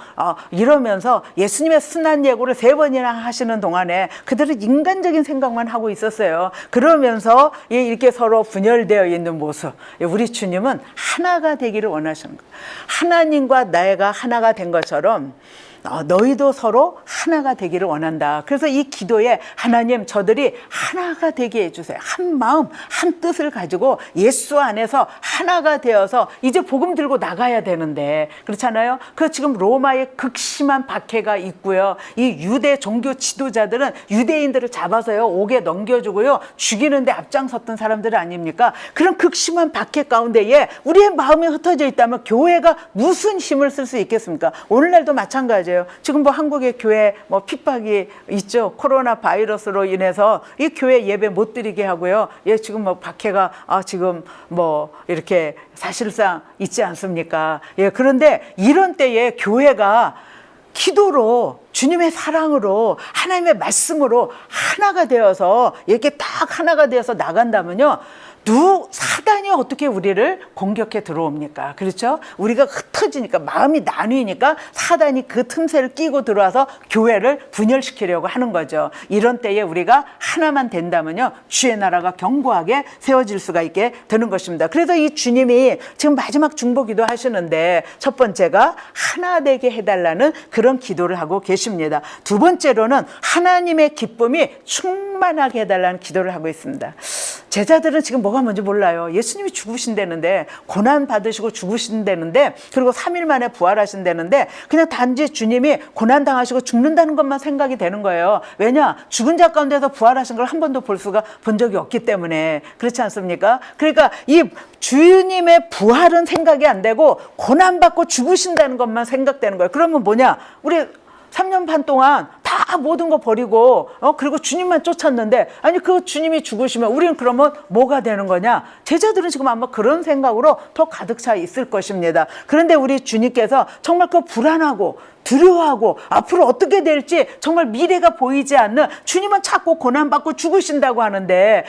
이러면서 예수님의 순한 예고를 3번이나 하시는 동안에 그들은 인간적인 생각만 하고 있었어요. 그러면서 이렇게 서로 분열되어 있는 모습, 우리 주님은 하나가 되기를 원하시는 거예요. 하나님과 내가 하나가 된 것처럼 너희도 서로 하나가 되기를 원한다. 그래서 이 기도에 하나님, 저들이 하나가 되게 해주세요. 한 마음, 한 뜻을 가지고 예수 안에서 하나가 되어서 이제 복음 들고 나가야 되는데, 그렇잖아요. 그 지금 로마의 극심한 박해가 있고요. 이 유대 종교 지도자들은 유대인들을 잡아서요, 옥에 넘겨주고요, 죽이는데 앞장섰던 사람들 아닙니까? 그런 극심한 박해 가운데에 우리의 마음이 흩어져 있다면 교회가 무슨 힘을 쓸 수 있겠습니까? 오늘날도 마찬가지예요. 지금 뭐 한국의 교회 뭐 핍박이 있죠. 코로나 바이러스로 인해서 이 교회 예배 못 드리게 하고요. 지금 뭐 박해가 지금 뭐 이렇게 사실상 있지 않습니까? 그런데 이런 때에 교회가 기도로, 주님의 사랑으로, 하나님의 말씀으로 하나가 되어서 이렇게 딱 하나가 되어서 나간다면요, 사단이 어떻게 우리를 공격해 들어옵니까? 그렇죠? 우리가 흩어지니까, 마음이 나뉘니까 사단이 그 틈새를 끼고 들어와서 교회를 분열시키려고 하는 거죠. 이런 때에 우리가 하나만 된다면요, 주의 나라가 견고하게 세워질 수가 있게 되는 것입니다. 그래서 이 주님이 지금 마지막 중보기도 하시는데, 첫 번째가 하나 되게 해달라는 그런 기도를 하고 계십니다. 두 번째로는 하나님의 기쁨이 충만하게 해달라는 기도를 하고 있습니다. 제자들은 지금 뭐가 뭔지 몰라요. 예수님이 죽으신다는데, 고난 받으시고 죽으신다는데, 그리고 3일 만에 부활하신다는데, 그냥 단지 주님이 고난 당하시고 죽는다는 것만 생각이 되는 거예요. 왜냐? 죽은 자 가운데서 부활하신 걸 한 번도 본 적이 없기 때문에. 그렇지 않습니까? 그러니까 이 주님의 부활은 생각이 안 되고 고난 받고 죽으신다는 것만 생각되는 거예요. 그러면 뭐냐? 우리 3년 반 동안 다 모든 거 버리고 그리고 주님만 쫓았는데, 아니 그 주님이 죽으시면 우리는 그러면 뭐가 되는 거냐? 제자들은 지금 아마 그런 생각으로 더 가득 차 있을 것입니다. 그런데 우리 주님께서 정말 그 불안하고 두려워하고 앞으로 어떻게 될지 정말 미래가 보이지 않는, 주님은 자꾸 고난받고 죽으신다고 하는데,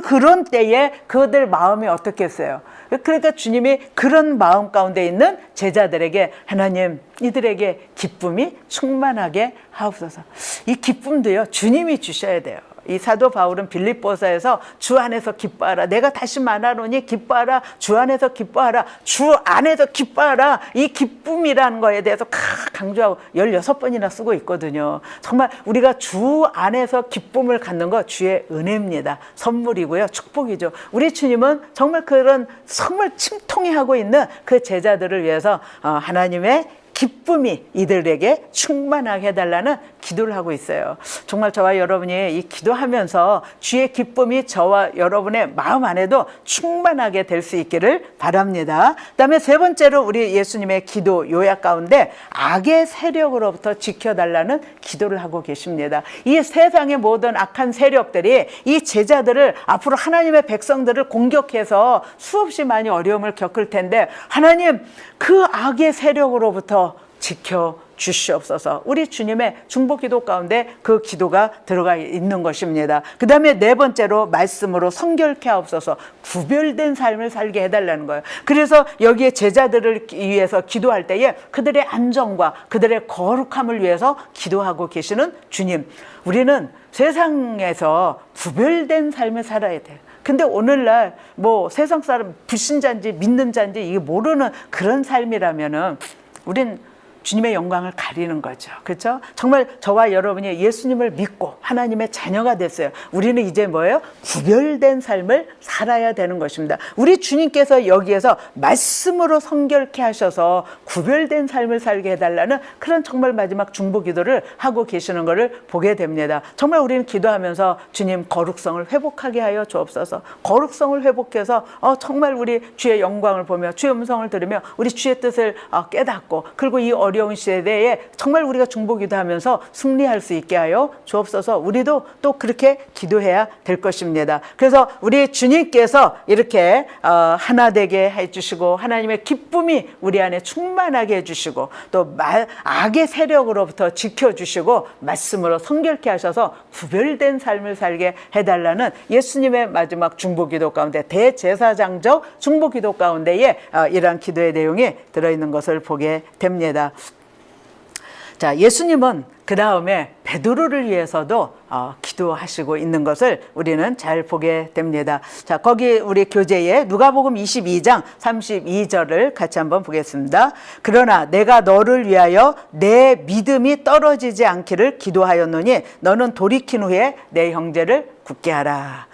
그런 때에 그들 마음이 어떻겠어요? 그러니까 주님이 그런 마음 가운데 있는 제자들에게, 하나님 이들에게 기쁨이 충만하게 하옵소서. 이 기쁨도요, 주님이 주셔야 돼요. 이 사도 바울은 빌립보서에서 주 안에서 기뻐하라, 내가 다시 말하노니 기뻐하라, 주 안에서 기뻐하라, 주 안에서 기뻐하라, 이 기쁨이라는 거에 대해서 강조하고 16번이나 쓰고 있거든요. 정말 우리가 주 안에서 기쁨을 갖는 거 주의 은혜입니다. 선물이고요, 축복이죠. 우리 주님은 정말 그런 정말 침통해하고 있는 그 제자들을 위해서 하나님의 기쁨이 이들에게 충만하게 해달라는 기도를 하고 있어요. 정말 저와 여러분이 이 기도하면서 주의 기쁨이 저와 여러분의 마음 안에도 충만하게 될 수 있기를 바랍니다. 그다음에 세 번째로 우리 예수님의 기도 요약 가운데 악의 세력으로부터 지켜달라는 기도를 하고 계십니다. 이 세상의 모든 악한 세력들이 이 제자들을, 앞으로 하나님의 백성들을 공격해서 수없이 많이 어려움을 겪을 텐데, 하나님 그 악의 세력으로부터 지켜 주시옵소서. 우리 주님의 중보기도 가운데 그 기도가 들어가 있는 것입니다. 그 다음에 네 번째로 말씀으로 성결케 하옵소서. 구별된 삶을 살게 해달라는 거예요. 그래서 여기에 제자들을 위해서 기도할 때에 그들의 안정과 그들의 거룩함을 위해서 기도하고 계시는 주님, 우리는 세상에서 구별된 삶을 살아야 돼요. 근데 오늘날 뭐 세상 사람 불신자인지 믿는 자인지 이게 모르는 그런 삶이라면은 우린 주님의 영광을 가리는 거죠. 그렇죠? 정말 저와 여러분이 예수님을 믿고 하나님의 자녀가 됐어요. 우리는 이제 뭐예요? 구별된 삶을 살아야 되는 것입니다. 우리 주님께서 여기에서 말씀으로 성결케 하셔서 구별된 삶을 살게 해달라는 그런 정말 마지막 중보 기도를 하고 계시는 것을 보게 됩니다. 정말 우리는 기도하면서 주님 거룩성을 회복하게 하여 주옵소서. 거룩성을 회복해서 정말 우리 주의 영광을 보며 주의 음성을 들으며 우리 주의 뜻을 깨닫고 그리고 이 어려운 시대에 정말 우리가 중보 기도하면서 승리할 수 있게 하여 주옵소서. 우리도 또 그렇게 기도해야 될 것입니다. 그래서 우리 주님께서 이렇게 하나 되게 해주시고 하나님의 기쁨이 우리 안에 충만하게 해주시고 또 악의 세력으로부터 지켜주시고 말씀으로 성결케 하셔서 구별된 삶을 살게 해달라는 예수님의 마지막 중보기도 가운데 대제사장적 중보기도 가운데에 이러한 기도의 내용이 들어있는 것을 보게 됩니다. 자, 예수님은 그 다음에 베드로를 위해서도 기도하시고 있는 것을 우리는 잘 보게 됩니다. 자, 거기 우리 교재에 누가복음 22장 32절을 같이 한번 보겠습니다. 그러나 내가 너를 위하여 내 믿음이 떨어지지 않기를 기도하였노니 너는 돌이킨 후에 내 형제를 굳게 하라.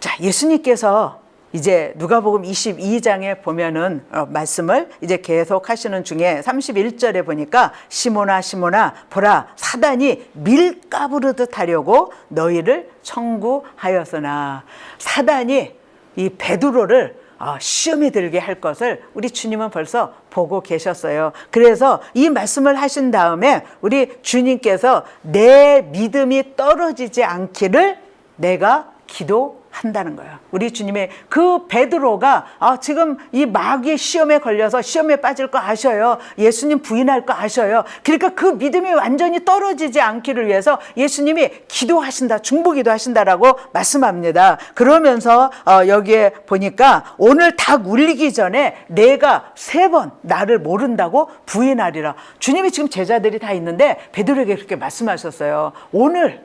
자, 예수님께서 이제 누가복음 22장에 보면은 말씀을 이제 계속 하시는 중에 31절에 보니까 시몬아 시몬아 보라 사단이 밀가부르듯 하려고 너희를 청구하였으나 사단이 이 베드로를 시험에 들게 할 것을 우리 주님은 벌써 보고 계셨어요. 그래서 이 말씀을 하신 다음에 우리 주님께서 내 믿음이 떨어지지 않기를 내가 기도한다는 거예요. 우리 주님의 그 베드로가 지금 이 마귀의 시험에 걸려서 시험에 빠질 거 아셔요. 예수님 부인할 거 아셔요. 그러니까 그 믿음이 완전히 떨어지지 않기를 위해서 예수님이 기도하신다, 중보기도 하신다라고 말씀합니다. 그러면서 여기에 보니까 오늘 닭 울리기 전에 내가 3번 나를 모른다고 부인하리라. 주님이 지금 제자들이 다 있는데 베드로에게 그렇게 말씀하셨어요. 오늘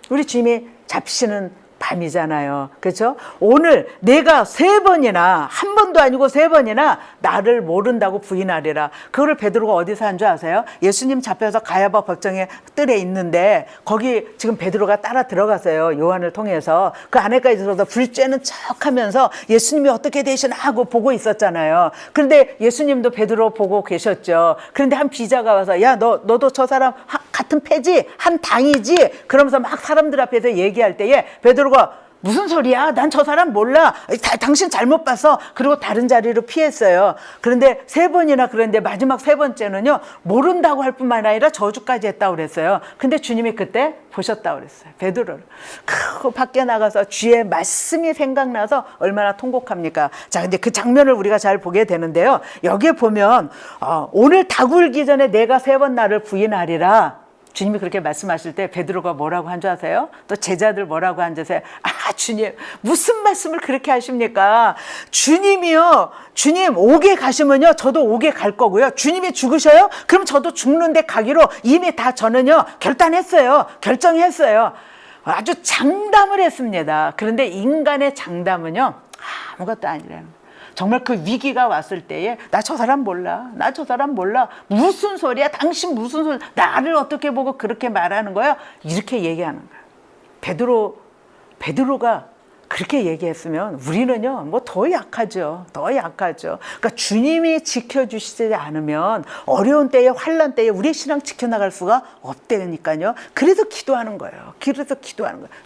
우리 주님이 잡히시는 밤이잖아요. 그렇죠? 오늘 내가 3번이나 한 번도 아니고 3번이나 나를 모른다고 부인하리라. 그거를 베드로가 어디서 한 줄 아세요? 예수님 잡혀서 가야바 법정의 뜰에 있는데 거기 지금 베드로가 따라 들어갔어요. 요한을 통해서 그 안에까지 들어서 불 쬐는 척하면서 예수님이 어떻게 되시나 하고 보고 있었잖아요. 그런데 예수님도 베드로 보고 계셨죠. 그런데 한 비자가 와서 야 너도 저 사람 같은 패지 한 당이지 그러면서 막 사람들 앞에서 얘기할 때에 베드로가 무슨 소리야? 난 저 사람 몰라. 당신 잘못 봤어. 그리고 다른 자리로 피했어요. 그런데 3번이나 그랬는데 마지막 3번째는요. 모른다고 할 뿐만 아니라 저주까지 했다고 그랬어요. 근데 주님이 그때 보셨다고 그랬어요. 베드로를. 그 밖에 나가서 주의 말씀이 생각나서 얼마나 통곡합니까? 자, 근데 그 장면을 우리가 잘 보게 되는데요. 여기에 보면 오늘 닭 울기 전에 내가 3번 나를 부인하리라. 주님이 그렇게 말씀하실 때 베드로가 뭐라고 한 줄 아세요? 또 제자들 뭐라고 한 줄 아세요? 주님 무슨 말씀을 그렇게 하십니까? 주님이요. 주님 옥에 가시면요. 저도 옥에 갈 거고요. 주님이 죽으셔요? 그럼 저도 죽는데 가기로 이미 다 저는요. 결정했어요. 아주 장담을 했습니다. 그런데 인간의 장담은요. 아무것도 아니라는 거예요. 정말 그 위기가 왔을 때에 나 저 사람 몰라. 무슨 소리야? 당신 무슨 소리? 나를 어떻게 보고 그렇게 말하는 거야? 이렇게 얘기하는 거야. 베드로가 그렇게 얘기했으면 우리는요, 더 약하죠. 그러니까 주님이 지켜주시지 않으면 어려운 때에, 환난 때에 우리의 신앙 지켜나갈 수가 없다니까요. 그래서 기도하는 거예요.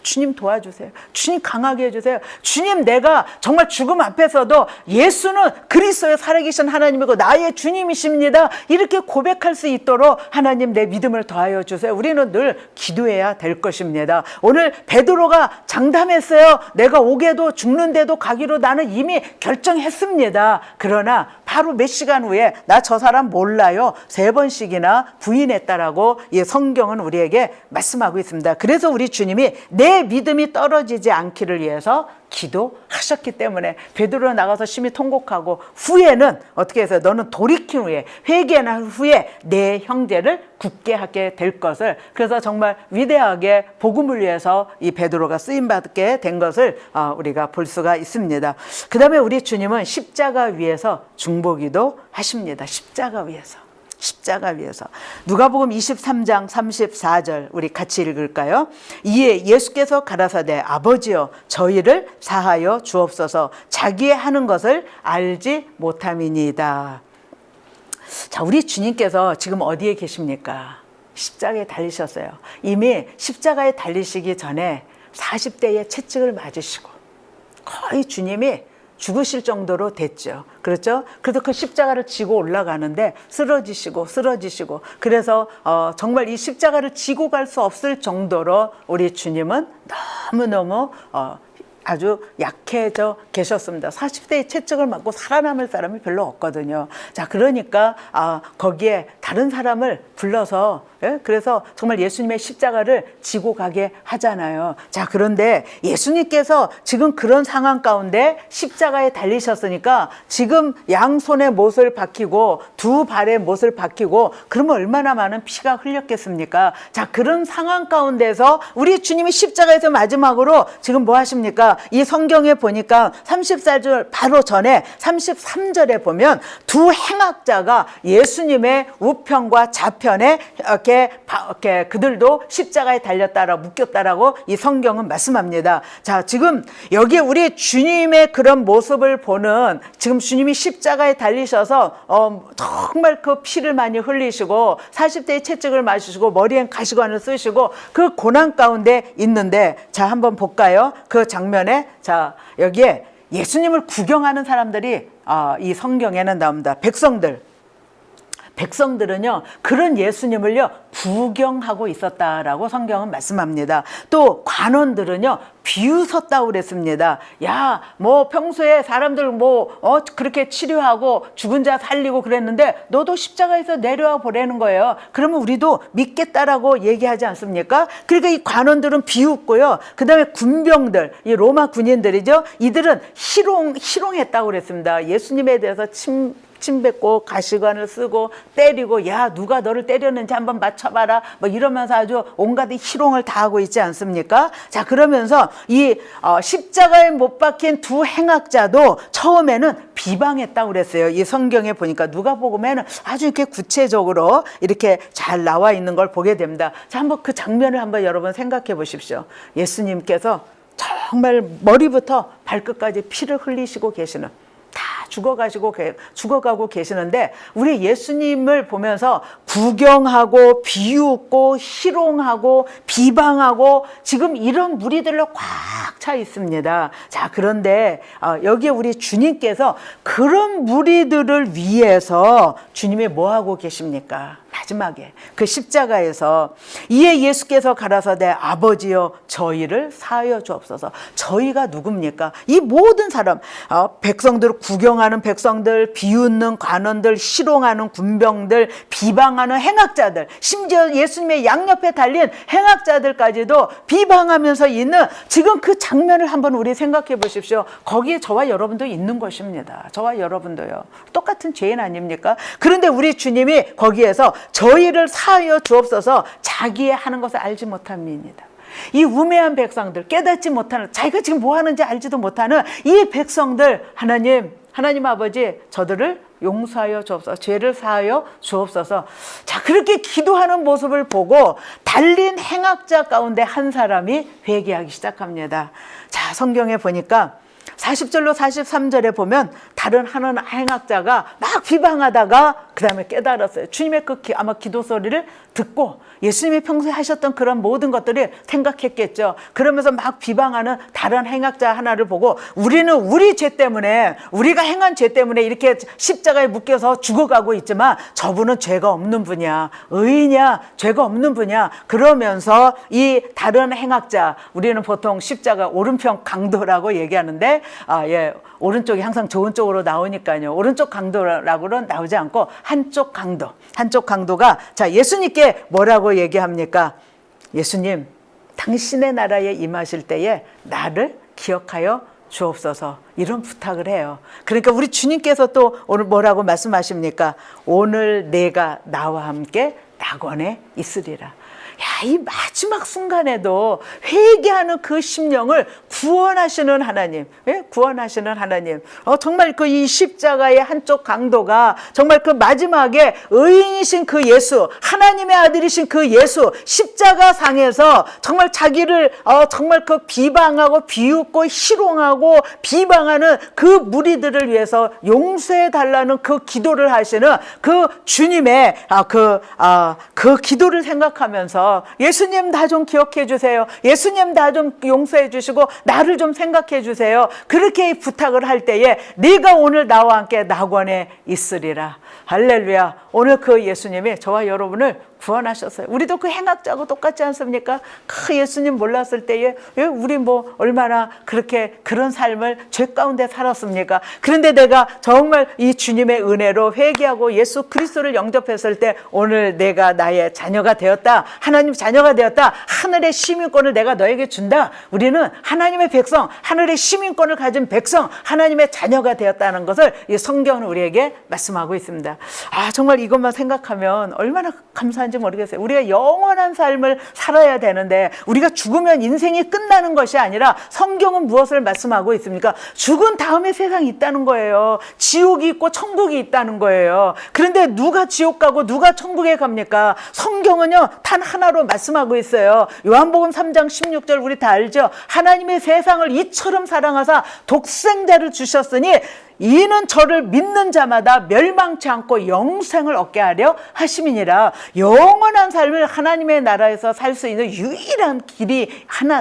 주님 도와주세요. 주님 강하게 해주세요. 주님 내가 정말 죽음 앞에서도 예수는 그리스도의 살아계신 하나님이고 나의 주님이십니다. 이렇게 고백할 수 있도록 하나님 내 믿음을 더하여 주세요. 우리는 늘 기도해야 될 것입니다. 오늘 베드로가 장담했어요. 내가 옥에도 죽는데도 가기로 나는 이미 결정했습니다. 그러나 바로 몇 시간 후에 나 저 사람 몰라요. 3번씩이나 부인했다라고 이 성경은 우리에게 말씀하고 있습니다. 그래서 우리 주님이 내 믿음이 떨어지지 않기를 위해서 기도하셨기 때문에 베드로가 나가서 심히 통곡하고 후에는 어떻게 해서 너는 돌이킨 후에 회개한 후에 내 형제를 굳게 하게 될 것을, 그래서 정말 위대하게 복음을 위해서 이 베드로가 쓰임받게 된 것을 우리가 볼 수가 있습니다. 그 다음에 우리 주님은 십자가 위에서 중보기도 하십니다. 십자가 위에서. 십자가 위에서. 누가복음 23장 34절 우리 같이 읽을까요? 이에 예수께서 가라사대 아버지여 저희를 사하여 주옵소서 자기의 하는 것을 알지 못함이니이다. 자, 우리 주님께서 지금 어디에 계십니까? 십자가에 달리셨어요. 이미 십자가에 달리시기 전에 40대의 채찍을 맞으시고 거의 주님이 죽으실 정도로 됐죠. 그렇죠? 그래서 그 십자가를 지고 올라가는데 쓰러지시고 그래서 정말 이 십자가를 지고 갈 수 없을 정도로 우리 주님은 너무너무 아주 약해져 계셨습니다. 40대의 채찍을 맞고 살아남을 사람이 별로 없거든요. 자, 그러니까 거기에 다른 사람을 불러서, 그래서 정말 예수님의 십자가를 지고 가게 하잖아요. 자, 그런데 예수님께서 지금 그런 상황 가운데 십자가에 달리셨으니까 지금 양손에 못을 박히고 두 발에 못을 박히고 그러면 얼마나 많은 피가 흘렸겠습니까? 자, 그런 상황 가운데서 우리 주님이 십자가에서 마지막으로 지금 뭐 하십니까? 이 성경에 보니까 34절 바로 전에 33절에 보면 두 행악자가 예수님의 우편과 좌편에 이렇게 그들도 십자가에 달렸다라고 묶였다라고 이 성경은 말씀합니다. 자, 지금 여기 우리 주님의 그런 모습을 보는, 지금 주님이 십자가에 달리셔서 정말 그 피를 많이 흘리시고 40대의 채찍을 맞으시고 머리엔 가시관을 쓰시고 그 고난 가운데 있는데, 자, 한번 볼까요? 그 장면에. 자, 여기에 예수님을 구경하는 사람들이 이 성경에는 나옵니다. 백성들은요 그런 예수님을요 구경하고 있었다라고 성경은 말씀합니다. 또 관원들은요 비웃었다고 그랬습니다. 야, 뭐 평소에 사람들 그렇게 치료하고 죽은 자 살리고 그랬는데 너도 십자가에서 내려와 보라는 거예요. 그러면 우리도 믿겠다라고 얘기하지 않습니까? 그러니까 이 관원들은 비웃고요. 그 다음에 군병들, 이 로마 군인들이죠. 이들은 희롱했다고 그랬습니다. 예수님에 대해서 침뱉고 가시관을 쓰고 때리고, 야, 누가 너를 때렸는지 한번 맞춰봐라, 뭐 이러면서 아주 온갖 희롱을 다 하고 있지 않습니까? 자, 그러면서 이 십자가에 못 박힌 두 행악자도 처음에는 비방했다고 그랬어요. 이 성경에 보니까 누가복음에는 아주 이렇게 구체적으로 이렇게 잘 나와 있는 걸 보게 됩니다. 자, 한번 그 장면을 한번 여러분 생각해 보십시오. 예수님께서 정말 머리부터 발끝까지 피를 흘리시고 계시는, 다 죽어가고 계시는데 우리 예수님을 보면서 구경하고 비웃고 희롱하고 비방하고 지금 이런 무리들로 꽉 차 있습니다. 자, 그런데 여기에 우리 주님께서 그런 무리들을 위해서 주님이 뭐 하고 계십니까? 마지막에 그 십자가에서 이에 예수께서 가라사대 아버지여 저희를 사하여 주옵소서. 저희가 누굽니까? 이 모든 사람, 백성들을 구경하는 백성들, 비웃는 관원들, 희롱하는 군병들, 비방하는 행악자들, 심지어 예수님의 양옆에 달린 행악자들까지도 비방하면서 있는 지금 그 장면을 한번 우리 생각해 보십시오. 거기에 저와 여러분도 있는 것입니다. 저와 여러분도요. 똑같은 죄인 아닙니까? 그런데 우리 주님이 거기에서 저희를 사하여 주옵소서 자기의 하는 것을 알지 못함이니이다. 이 우매한 백성들, 깨닫지 못하는, 자기가 지금 뭐 하는지 알지도 못하는 이 백성들, 하나님 아버지 저들을 용서하여 주옵소서, 죄를 사하여 주옵소서. 자, 그렇게 기도하는 모습을 보고 달린 행악자 가운데 한 사람이 회개하기 시작합니다. 자, 성경에 보니까 40절로 43절에 보면 다른 하는 행악자가 막 비방하다가 그 다음에 깨달았어요. 주님의 그 아마 기도 소리를 듣고 예수님이 평소에 하셨던 그런 모든 것들이 생각했겠죠. 그러면서 막 비방하는 다른 행악자 하나를 보고 우리는 우리 죄 때문에, 우리가 행한 죄 때문에 이렇게 십자가에 묶여서 죽어가고 있지만 저분은 죄가 없는 분이야, 의인이야, 죄가 없는 분이야. 그러면서 이 다른 행악자, 우리는 보통 십자가 오른편 강도라고 얘기하는데 오른쪽이 항상 좋은 쪽으로 나오니까요. 오른쪽 강도라고는 나오지 않고 한쪽 강도가 자, 예수님께 뭐라고 얘기합니까? 예수님, 당신의 나라에 임하실 때에 나를 기억하여 주옵소서, 이런 부탁을 해요. 그러니까 우리 주님께서 또 오늘 뭐라고 말씀하십니까? 오늘 내가 나와 함께 낙원에 있으리라. 야, 이 마지막 순간에도 회개하는 그 심령을 구원하시는 하나님, 예? 구원하시는 하나님. 정말 그 이 십자가의 한쪽 강도가 정말 그 마지막에 의인이신 그 예수, 하나님의 아들이신 그 예수, 십자가 상에서 정말 자기를 정말 그 비방하고 비웃고 희롱하고 비방하는 그 무리들을 위해서 용서해 달라는 그 기도를 하시는 그 주님의 그 기도를 생각하면서 예수님 나 좀 기억해 주세요. 예수님 나 좀 용서해 주시고 나를 좀 생각해 주세요. 그렇게 부탁을 할 때에 네가 오늘 나와 함께 낙원에 있으리라. 할렐루야. 오늘 그 예수님이 저와 여러분을 구원하셨어요. 우리도 그 행악자하고 똑같지 않습니까? 그 예수님 몰랐을 때에 우리 뭐 얼마나 그렇게 그런 삶을 죄 가운데 살았습니까? 그런데 내가 정말 이 주님의 은혜로 회개하고 예수 그리스도를 영접했을 때 오늘 내가 나의 자녀가 되었다. 하나님 자녀가 되었다. 하늘의 시민권을 내가 너에게 준다. 우리는 하나님의 백성, 하늘의 시민권을 가진 백성, 하나님의 자녀가 되었다는 것을 이 성경은 우리에게 말씀하고 있습니다. 정말 이것만 생각하면 얼마나 감사한지 모르겠어요. 우리가 영원한 삶을 살아야 되는데 우리가 죽으면 인생이 끝나는 것이 아니라 성경은 무엇을 말씀하고 있습니까? 죽은 다음에 세상이 있다는 거예요. 지옥이 있고 천국이 있다는 거예요. 그런데 누가 지옥 가고 누가 천국에 갑니까? 성경은요 단 하나로 말씀하고 있어요. 요한복음 3장 16절 우리 다 알죠? 하나님의 세상을 이처럼 사랑하사 독생자를 주셨으니 이는 저를 믿는 자마다 멸망치 않고 영생을 얻게 하려 하심이니라. 영원한 삶을 하나님의 나라에서 살 수 있는 유일한 길이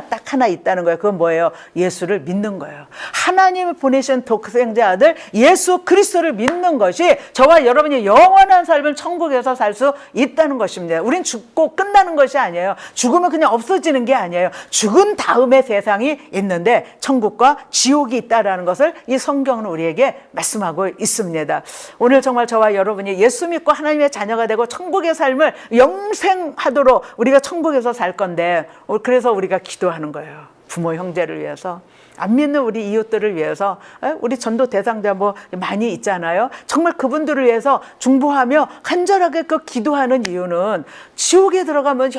딱 하나 있다는 거예요. 그건 뭐예요? 예수를 믿는 거예요. 하나님이 보내신 독생자 아들 예수 그리스도를 믿는 것이 저와 여러분이 영원한 삶을 천국에서 살 수 있다는 것입니다. 우린 죽고 끝나는 것이 아니에요. 죽으면 그냥 없어지는 게 아니에요. 죽은 다음에 세상이 있는데 천국과 지옥이 있다는 것을 이 성경은 우리에게 말씀하고 있습니다. 오늘 정말 저와 여러분이 예수 믿고 하나님의 자녀가 되고 천국의 삶을 영생하도록 우리가 천국에서 살 건데 그래서 우리가 기도하는 거예요. 부모 형제를 위해서, 안 믿는 우리 이웃들을 위해서, 우리 전도 대상자 뭐 많이 있잖아요. 정말 그분들을 위해서 중보하며 간절하게 그 기도하는 이유는 지옥에 들어가면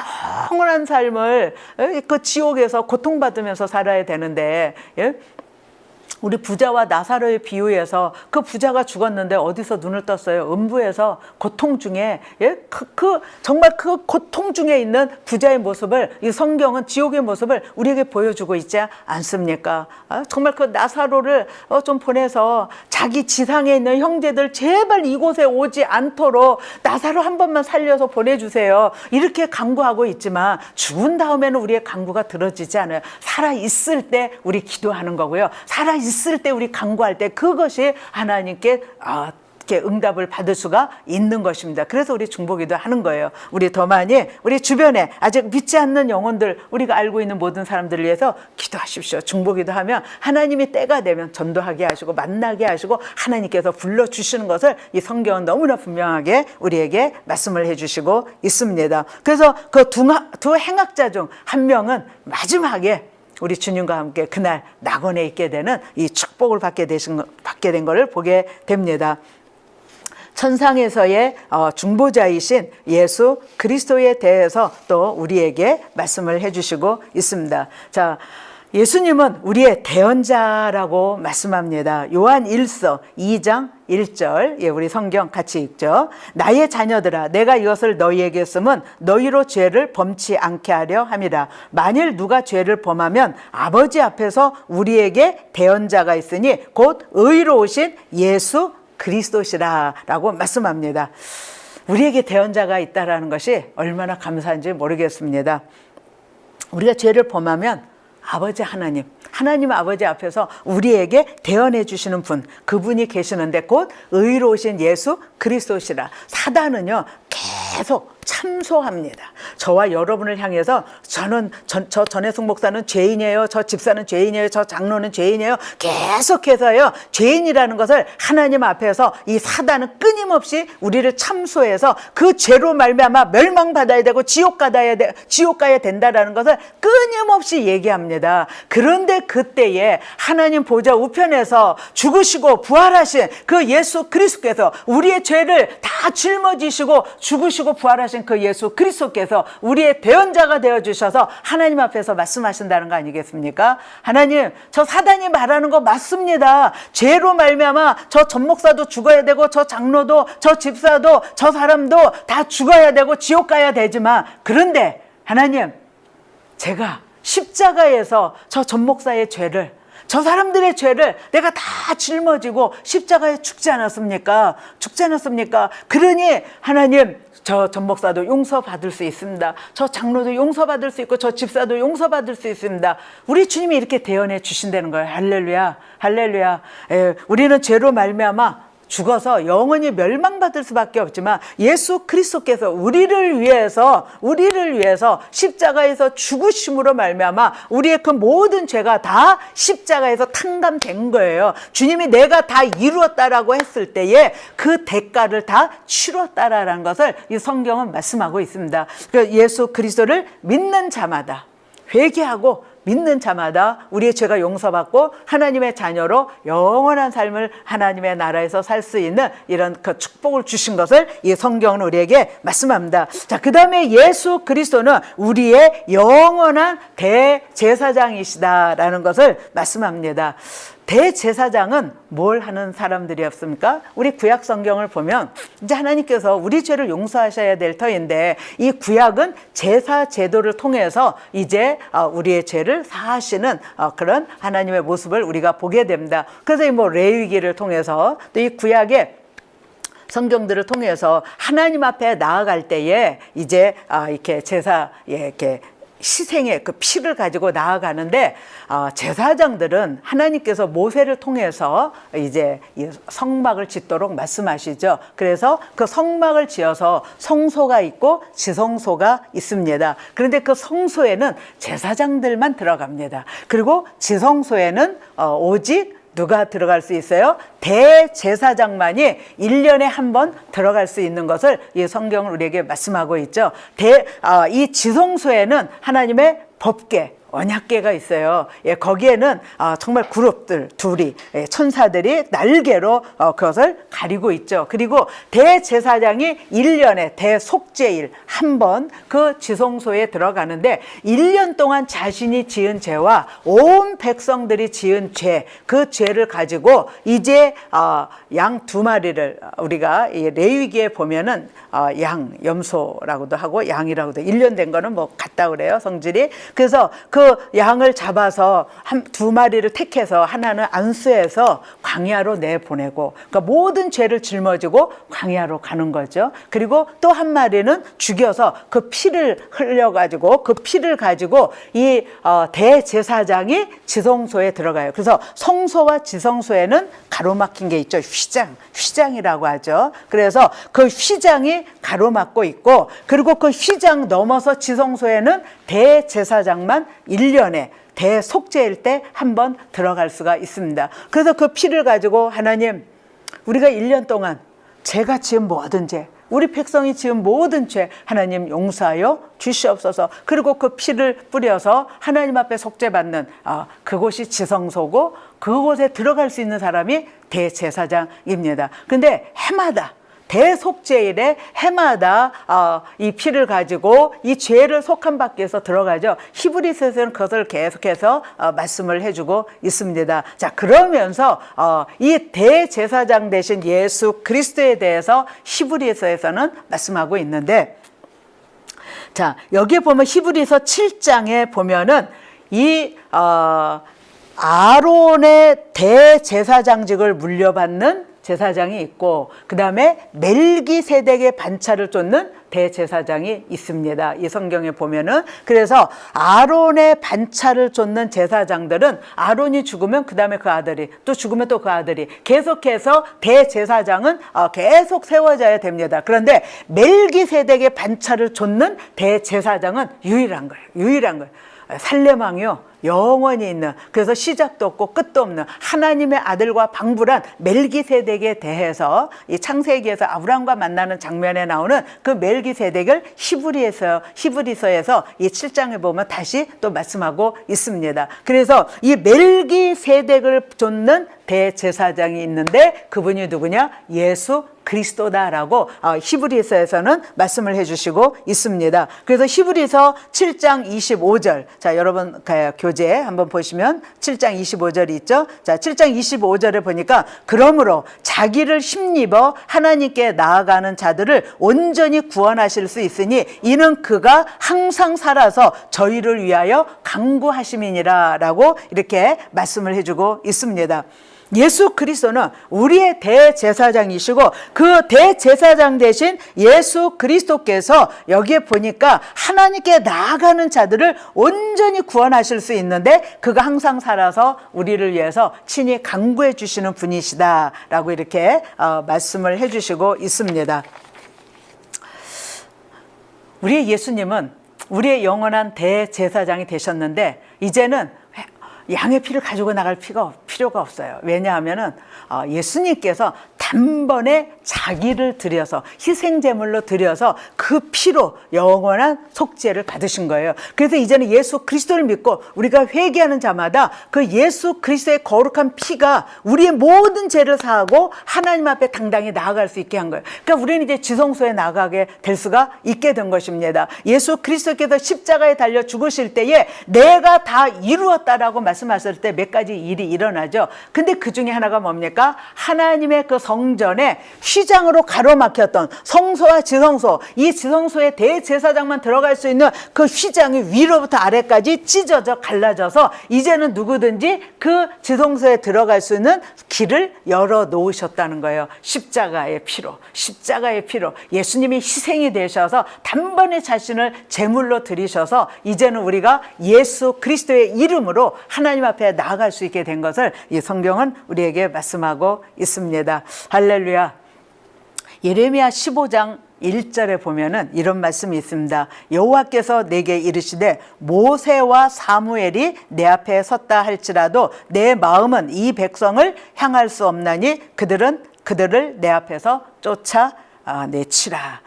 영원한 삶을 그 지옥에서 고통받으면서 살아야 되는데, 우리 부자와 나사로의 비유에서 그 부자가 죽었는데 어디서 눈을 떴어요? 음부에서 고통 중에, 정말 그 고통 중에 있는 부자의 모습을 이 성경은 지옥의 모습을 우리에게 보여주고 있지 않습니까? 정말 그 나사로를 좀 보내서 자기 지상에 있는 형제들 제발 이곳에 오지 않도록 나사로 한 번만 살려서 보내주세요. 이렇게 간구하고 있지만 죽은 다음에는 우리의 간구가 들어지지 않아요. 살아있을 때 우리 기도하는 거고요. 살아있을 때 우리 간구할 때 그것이 하나님께 응답을 받을 수가 있는 것입니다. 그래서 우리 중보기도 하는 거예요. 우리 더 많이 우리 주변에 아직 믿지 않는 영혼들, 우리가 알고 있는 모든 사람들을 위해서 기도하십시오. 중보기도 하면 하나님이 때가 되면 전도하게 하시고 만나게 하시고 하나님께서 불러주시는 것을 이 성경은 너무나 분명하게 우리에게 말씀을 해주시고 있습니다. 그래서 그 두 행악자 중 한 명은 마지막에 우리 주님과 함께 그날 낙원에 있게 되는 이 축복을 받게 된 것을 보게 됩니다. 천상에서의 중보자이신 예수 그리스도에 대해서 또 우리에게 말씀을 해주시고 있습니다. 자, 예수님은 우리의 대언자라고 말씀합니다. 요한 1서 2장 1절, 우리 성경 같이 읽죠. 나의 자녀들아, 내가 이것을 너희에게 쓰면 너희로 죄를 범치 않게 하려 함이라. 만일 누가 죄를 범하면 아버지 앞에서 우리에게 대언자가 있으니 곧 의로우신 예수 그리스도시라 라고 말씀합니다. 우리에게 대언자가 있다는 것이 얼마나 감사한지 모르겠습니다. 우리가 죄를 범하면 아버지 하나님 아버지 앞에서 우리에게 대언해 주시는 분, 그분이 계시는데 곧 의로우신 예수 그리스도시라. 사단은요 계속 참소합니다. 저와 여러분을 향해서 저 전혜숙 목사는 죄인이에요. 저 집사는 죄인이에요. 저 장로는 죄인이에요. 계속해서요. 죄인이라는 것을 하나님 앞에서 이 사단은 끊임없이 우리를 참소해서 그 죄로 말미암아 멸망받아야 되고 지옥 가야 된다라는 것을 끊임없이 얘기합니다. 그런데 그때에 하나님 보좌 우편에서 죽으시고 부활하신 그 예수 그리스도께서 우리의 죄를 다 짊어지시고 죽으시고 부활하신 그 예수 그리스도께서 우리의 대언자가 되어주셔서 하나님 앞에서 말씀하신다는 거 아니겠습니까? 하나님, 저 사단이 말하는 거 맞습니다. 죄로 말미암아 저 전목사도 죽어야 되고 저 장로도 저 집사도 저 사람도 다 죽어야 되고 지옥 가야 되지만, 그런데 하나님, 제가 십자가에서 저 전목사의 죄를, 저 사람들의 죄를 내가 다 짊어지고 십자가에 죽지 않았습니까? 그러니 하나님, 저 전목사도 용서받을 수 있습니다. 저 장로도 용서받을 수 있고 저 집사도 용서받을 수 있습니다. 우리 주님이 이렇게 대언해 주신다는 거예요. 할렐루야, 할렐루야. 우리는 죄로 말미암아 죽어서 영원히 멸망받을 수밖에 없지만 예수 그리스도께서 우리를 위해서 십자가에서 죽으심으로 말미암아 우리의 그 모든 죄가 다 십자가에서 탕감된 거예요. 주님이 내가 다 이루었다라고 했을 때에 그 대가를 다 치렀다라는 것을 이 성경은 말씀하고 있습니다. 그래서 예수 그리스도를 믿는 자마다, 회개하고 믿는 자마다 우리의 죄가 용서받고 하나님의 자녀로 영원한 삶을 하나님의 나라에서 살 수 있는 이런 그 축복을 주신 것을 이 성경은 우리에게 말씀합니다. 자, 그 다음에 예수 그리스도는 우리의 영원한 대제사장이시다라는 것을 말씀합니다. 대제사장은 뭘 하는 사람들이었습니까? 우리 구약 성경을 보면 이제 하나님께서 우리 죄를 용서하셔야 될 터인데, 이 구약은 제사 제도를 통해서 이제 우리의 죄를 사하시는 그런 하나님의 모습을 우리가 보게 됩니다. 그래서 이 레위기를 통해서 또 이 구약의 성경들을 통해서 하나님 앞에 나아갈 때에 이제 이렇게 이렇게 희생의 그 피를 가지고 나아가는데, 제사장들은 하나님께서 모세를 통해서 이제 성막을 짓도록 말씀하시죠. 그래서 그 성막을 지어서 성소가 있고 지성소가 있습니다. 그런데 그 성소에는 제사장들만 들어갑니다. 그리고 지성소에는 오직 누가 들어갈 수 있어요? 대제사장만이 1년에 한 번 들어갈 수 있는 것을 이 성경은 우리에게 말씀하고 있죠. 이 지성소에는 하나님의 법궤, 언약궤가 있어요. 거기에는 정말 그룹들 둘이, 천사들이 날개로 그것을 가리고 있죠. 그리고 대제사장이 1년에 대속죄일 한 번 그 지성소에 들어가는데 1년 동안 자신이 지은 죄와 온 백성들이 지은 죄, 그 죄를 가지고 이제 양 2마리를 우리가 레위기에 보면은 염소라고도 하고 양이라고도, 1년 된 거는 같다 그래요, 성질이. 그래서 그 양을 잡아서 2마리를 택해서 하나는 안수해서 광야로 내보내고, 그러니까 모든 죄를 짊어지고 광야로 가는 거죠. 그리고 또 1마리는 죽여서 그 피를 흘려가지고 그 피를 가지고 이 대제사장이 지성소에 들어가요. 그래서 성소와 지성소에는 가로막힌 게 있죠. 휘장이라고 하죠. 그래서 그 휘장이 가로막고 있고, 그리고 그 휘장 넘어서 지성소에는 대제사장만 1년에 대속죄일 때 한 번 들어갈 수가 있습니다. 그래서 그 피를 가지고 하나님, 우리가 1년 동안 제가 지은 모든 죄, 우리 백성이 지은 모든 죄 하나님 용서하여 주시옵소서. 그리고 그 피를 뿌려서 하나님 앞에 속죄받는 그곳이 지성소고, 그곳에 들어갈 수 있는 사람이 대제사장입니다. 근데 해마다 대속죄일에 해마다 이 피를 가지고 이 죄를 속한 밖에서 들어가죠. 히브리서에서는 그것을 계속해서 말씀을 해주고 있습니다. 자, 그러면서 이 대제사장 되신 예수 그리스도에 대해서 히브리서에서는 말씀하고 있는데, 자, 여기에 보면 히브리서 7장에 보면은 이 아론의 대제사장직을 물려받는 대제사장이 있고 그 다음에 멜기세덱의 반차를 쫓는 대제사장이 있습니다. 이 성경에 보면은. 그래서 아론의 반차를 쫓는 제사장들은 아론이 죽으면 그 다음에 그 아들이, 또 죽으면 또 그 아들이, 계속해서 대제사장은 계속 세워져야 됩니다. 그런데 멜기세덱의 반차를 쫓는 대제사장은 유일한 거예요. 유일한 거예요. 살렘 왕이요, 영원히 있는, 그래서 시작도 없고 끝도 없는 하나님의 아들과 방불한 멜기세덱에 대해서 이 창세기에서 아브라함과 만나는 장면에 나오는 그 멜기세덱을 히브리서에서 이 7장에 보면 다시 또 말씀하고 있습니다. 그래서 이 멜기세덱을 쫓는 대제사장이 있는데 그분이 누구냐? 예수 그리스도다라고 히브리서에서는 말씀을 해주시고 있습니다. 그래서 히브리서 7장 25절, 자 여러분 교재 한번 보시면 7장 25절이 있죠. 자 7장 25절에 보니까 그러므로 자기를 힘입어 하나님께 나아가는 자들을 온전히 구원하실 수 있으니 이는 그가 항상 살아서 저희를 위하여 간구하심이니라 라고 이렇게 말씀을 해주고 있습니다. 예수 그리스도는 우리의 대제사장이시고 그 대제사장 대신 예수 그리스도께서 여기에 보니까 하나님께 나아가는 자들을 온전히 구원하실 수 있는데 그가 항상 살아서 우리를 위해서 친히 간구해 주시는 분이시다라고 이렇게 말씀을 해 주시고 있습니다. 우리의 예수님은 우리의 영원한 대제사장이 되셨는데 이제는 양의 피를 가지고 나갈 필요가 없어요. 왜냐하면은 예수님께서 단번에 자기를 드려서 희생제물로 드려서 그 피로 영원한 속죄를 받으신 거예요. 그래서 이제는 예수 그리스도를 믿고 우리가 회개하는 자마다 그 예수 그리스도의 거룩한 피가 우리의 모든 죄를 사하고 하나님 앞에 당당히 나아갈 수 있게 한 거예요. 그러니까 우리는 이제 지성소에 나가게 될 수가 있게 된 것입니다. 예수 그리스도께서 십자가에 달려 죽으실 때에 내가 다 이루었다라고 말씀하실 때 몇 가지 일이 일어나죠. 근데 그 중에 하나가 뭡니까? 하나님의 그 성전에 휘장으로 가로막혔던 성소와 지성소, 이 지성소에 대제사장만 들어갈 수 있는 그 휘장이 위로부터 아래까지 찢어져 갈라져서 이제는 누구든지 그 지성소에 들어갈 수 있는 길을 열어 놓으셨다는 거예요. 십자가의 피로 예수님이 희생이 되셔서 단번에 자신을 제물로 드리셔서 이제는 우리가 예수 그리스도의 이름으로 하나님 앞에 나아갈 수 있게 된 것을 이 성경은 우리에게 말씀하고 있습니다. 할렐루야. 예레미야 15장 1절에 보면은 이런 말씀이 있습니다. 여호와께서 내게 이르시되 모세와 사무엘이 내 앞에 섰다 할지라도 내 마음은 이 백성을 향할 수 없나니 그들을 내 앞에서 쫓아내치라.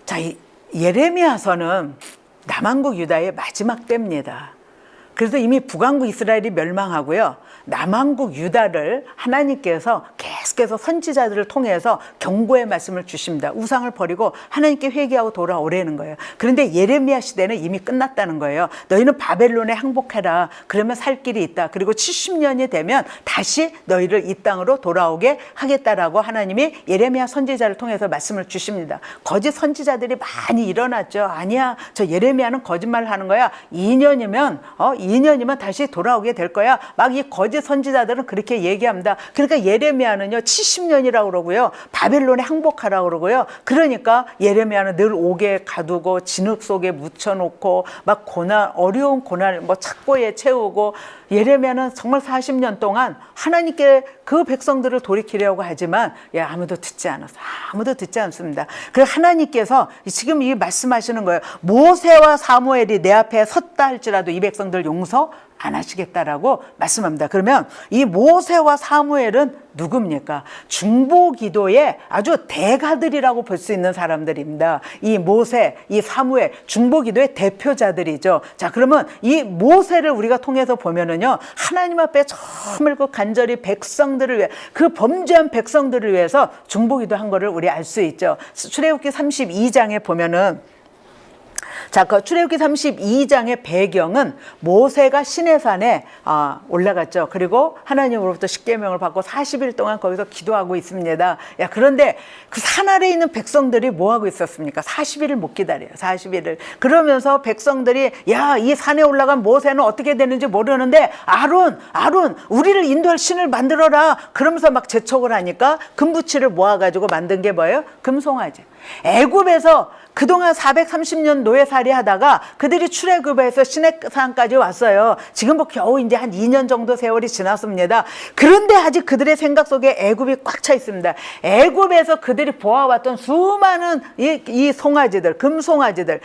자, 이 예레미야서는 남한국 유다의 마지막 때입니다. 그래서 이미 북왕국 이스라엘이 멸망하고요. 남한국 유다를 하나님께서 계속해서 선지자들을 통해서 경고의 말씀을 주십니다. 우상을 버리고 하나님께 회개하고 돌아오라는 거예요. 그런데 예레미야 시대는 이미 끝났다는 거예요. 너희는 바벨론에 항복해라. 그러면 살 길이 있다. 그리고 70년이 되면 다시 너희를 이 땅으로 돌아오게 하겠다라고 하나님이 예레미야 선지자를 통해서 말씀을 주십니다. 거짓 선지자들이 많이 일어났죠. 아니야, 저 예레미야는 거짓말을 하는 거야. 2년이면 다시 돌아오게 될 거야. 막 이 거짓 선지자들은 그렇게 얘기합니다. 그러니까 예레미야는요 70년이라고 그러고요, 바벨론에 항복하라고 그러고요. 그러니까 예레미야는 늘 옥에 가두고 진흙 속에 묻혀놓고 막 어려운 고난을 착고에 채우고, 예레미야는 정말 40년 동안 하나님께 그 백성들을 돌이키려고 하지만 아무도 듣지 않습니다. 그래서 하나님께서 지금 이 말씀하시는 거예요. 모세와 사무엘이 내 앞에 섰다 할지라도 이 백성들 용서 안 하시겠다라고 말씀합니다. 그러면 이 모세와 사무엘은 누굽니까? 중보기도의 아주 대가들이라고 볼 수 있는 사람들입니다. 이 모세, 이 사무엘, 중보기도의 대표자들이죠. 자, 그러면 이 모세를 우리가 통해서 보면은요, 하나님 앞에 정말 그 간절히 백성들을 위해, 그 범죄한 백성들을 위해서 중보기도 한 거를 우리 알 수 있죠. 출애굽기 32장에 보면은 자, 그 출애굽기 32장의 배경은 모세가 시내산에 올라갔죠. 그리고 하나님으로부터 십계명을 받고 40일 동안 거기서 기도하고 있습니다. 야, 그런데 그 산 아래에 있는 백성들이 뭐 하고 있었습니까? 40일을 못 기다려요. 40일을. 그러면서 백성들이 야, 이 산에 올라간 모세는 어떻게 되는지 모르는데 아론, 우리를 인도할 신을 만들어라. 그러면서 막 재촉을 하니까 금부치를 모아가지고 만든 게 뭐예요? 금송아지. 애굽에서 그동안 430년 노예살이 하다가 그들이 출애굽해서 시내산까지 왔어요. 지금 뭐 겨우 이제 한 2년 정도 세월이 지났습니다. 그런데 아직 그들의 생각 속에 애굽이 꽉 차 있습니다. 애굽에서 그들이 보아왔던 수많은 이 송아지들, 금송아지들,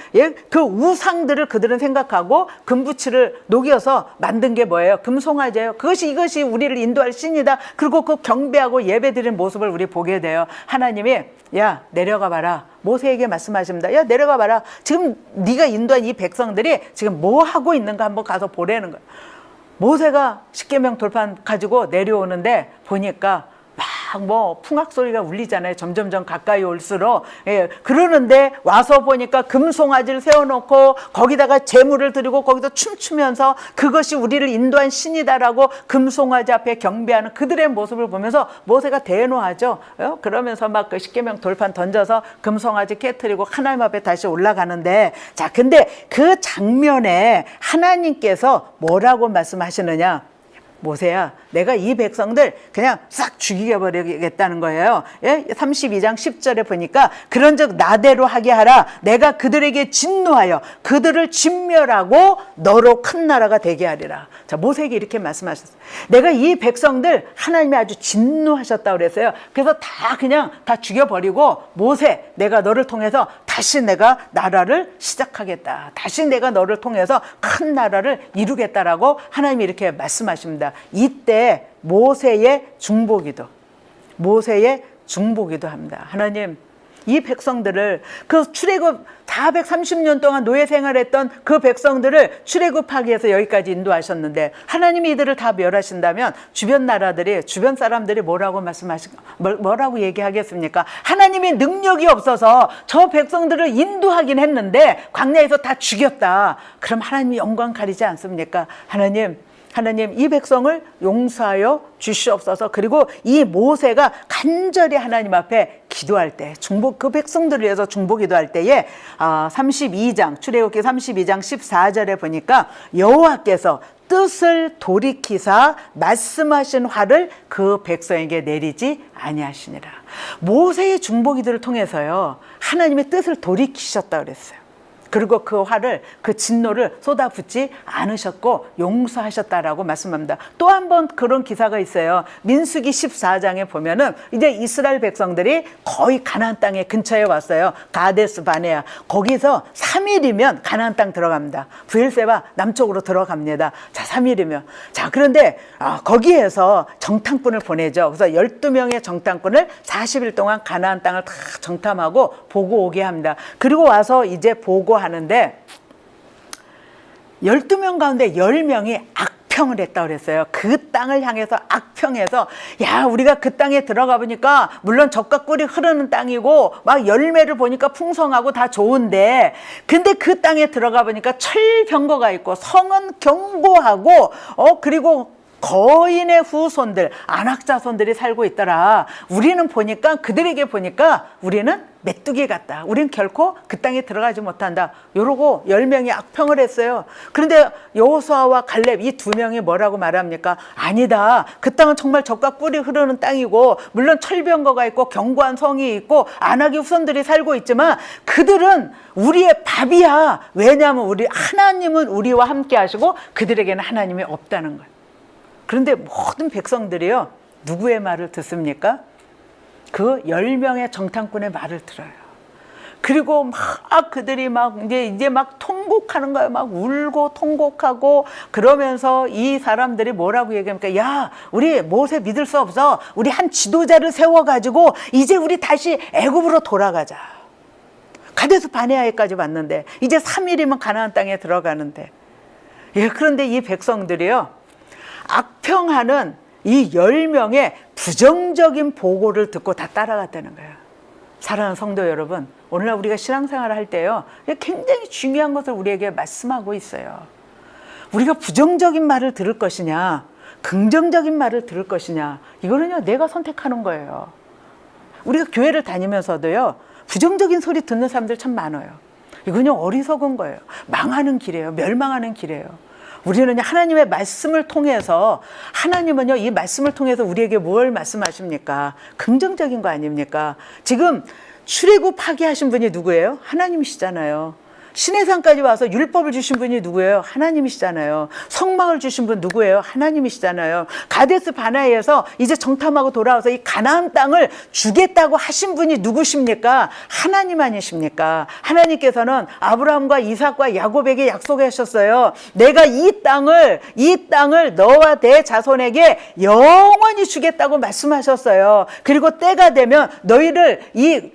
그 우상들을 그들은 생각하고 금부치를 녹여서 만든 게 뭐예요? 금송아지예요. 이것이 우리를 인도할 신이다. 그리고 그 경배하고 예배드리는 모습을 우리 보게 돼요. 하나님이 야, 내려가 봐라. 모세에게 말씀하십니다. 야, 내려가 봐라. 지금 네가 인도한 이 백성들이 지금 뭐 하고 있는가 한번 가서 보라는 거예요. 모세가 십계명 돌판 가지고 내려오는데 보니까 막 뭐 풍악 소리가 울리잖아요. 점점점 가까이 올수록. 예, 그러는데 와서 보니까 금송아지를 세워놓고 거기다가 제물을 드리고 거기서 춤추면서 그것이 우리를 인도한 신이다라고 금송아지 앞에 경배하는 그들의 모습을 보면서 모세가 대노하죠. 그러면서 막 그 십계명 돌판 던져서 금송아지 깨트리고 하나님 앞에 다시 올라가는데, 자, 근데 그 장면에 하나님께서 뭐라고 말씀하시느냐? 모세야, 내가 이 백성들 그냥 싹 죽이게버리겠다는 거예요. 예? 32장 10절에 보니까 그런즉 나대로 하게 하라. 내가 그들에게 진노하여 그들을 진멸하고 너로 큰 나라가 되게 하리라. 자, 모세에게 이렇게 말씀하셨어요. 내가 이 백성들 하나님이 아주 진노하셨다고 그랬어요. 그래서 그냥 다 죽여버리고 모세, 내가 너를 통해서 다시 내가 나라를 시작하겠다. 다시 내가 너를 통해서 큰 나라를 이루겠다라고 하나님이 이렇게 말씀하십니다. 이때 모세의 중보기도 합니다. 하나님, 이 백성들을 그 출애굽 430년 동안 노예 생활했던 그 백성들을 출애굽하기 위해서 여기까지 인도하셨는데 하나님이 이들을 다 멸하신다면 주변 사람들이 뭐라고 얘기하겠습니까? 하나님이 능력이 없어서 저 백성들을 인도하긴 했는데 광야에서 다 죽였다. 그럼 하나님이 영광 가리지 않습니까? 하나님 이 백성을 용서하여 주시옵소서. 그리고 이 모세가 간절히 하나님 앞에 기도할 때, 그 백성들을 위해서 중보 기도할 때에 32장 출애굽기 32장 14절에 보니까 여호와께서 뜻을 돌이키사 말씀하신 화를 그 백성에게 내리지 아니하시니라. 모세의 중보 기도를 통해서요, 하나님의 뜻을 돌이키셨다 그랬어요. 그리고 그 화를, 그 진노를 쏟아붓지 않으셨고 용서하셨다라고 말씀합니다. 또 한 번 그런 기사가 있어요. 민수기 14장에 보면은 이제 이스라엘 백성들이 거의 가나안 땅에 근처에 왔어요. 가데스 바네아. 거기서 3일이면 가나안 땅 들어갑니다. 브엘세바 남쪽으로 들어갑니다. 자, 3일이면. 자, 그런데 거기에서 정탐꾼을 보내죠. 그래서 12명의 정탐꾼을 40일 동안 가나안 땅을 다 정탐하고 보고 오게 합니다. 그리고 와서 이제 보고하는데 12명 가운데 10명이 악평을 했다고 그랬어요. 그 땅을 향해서 악평해서, 야, 우리가 그 땅에 들어가 보니까 물론 젖과 꿀이 흐르는 땅이고 막 열매를 보니까 풍성하고 다 좋은데, 근데 그 땅에 들어가 보니까 철병거가 있고 성은 견고하고 그리고 거인의 후손들, 안악자손들이 살고 있더라. 우리는 보니까, 그들에게 보니까 우리는 메뚜기 같다. 우리는 결코 그 땅에 들어가지 못한다. 이러고 10명이 악평을 했어요. 그런데 여호수아와 갈렙 이 2명이 뭐라고 말합니까? 아니다. 그 땅은 정말 젖과 꿀이 흐르는 땅이고 물론 철병거가 있고 견고한 성이 있고 안악의 후손들이 살고 있지만 그들은 우리의 밥이야. 왜냐하면 하나님은 우리와 함께 하시고 그들에게는 하나님이 없다는 거예요. 그런데 모든 백성들이요, 누구의 말을 듣습니까? 그 10명의 정탐꾼의 말을 들어요. 그리고 막 그들이 이제 막 통곡하는 거예요. 막 울고 통곡하고 그러면서 이 사람들이 뭐라고 얘기합니까? 야, 우리 모세 믿을 수 없어. 우리 한 지도자를 세워가지고 이제 우리 다시 애굽으로 돌아가자. 가데스 바네아에까지 왔는데 이제 3일이면 가나안 땅에 들어가는데, 예, 그런데 이 백성들이요, 악평하는 이 10명의 부정적인 보고를 듣고 다 따라갔다는 거예요. 사랑하는 성도 여러분, 오늘날 우리가 신앙생활을 할 때요, 굉장히 중요한 것을 우리에게 말씀하고 있어요. 우리가 부정적인 말을 들을 것이냐, 긍정적인 말을 들을 것이냐, 이거는요, 내가 선택하는 거예요. 우리가 교회를 다니면서도요, 부정적인 소리 듣는 사람들 참 많아요. 이건요, 어리석은 거예요. 망하는 길이에요. 멸망하는 길이에요. 우리는 하나님의 말씀을 통해서, 하나님은요, 이 말씀을 통해서 우리에게 뭘 말씀하십니까? 긍정적인 거 아닙니까? 지금 출애굽하게 하신 분이 누구예요? 하나님이시잖아요. 시내산까지 와서 율법을 주신 분이 누구예요? 하나님이시잖아요. 성막을 주신 분 누구예요? 하나님이시잖아요. 가데스 바네아에서 이제 정탐하고 돌아와서 이 가나안 땅을 주겠다고 하신 분이 누구십니까? 하나님 아니십니까? 하나님께서는 아브라함과 이삭과 야곱에게 약속하셨어요. 내가 이 땅을 너와 내 자손에게 영원히 주겠다고 말씀하셨어요. 그리고 때가 되면 너희를 이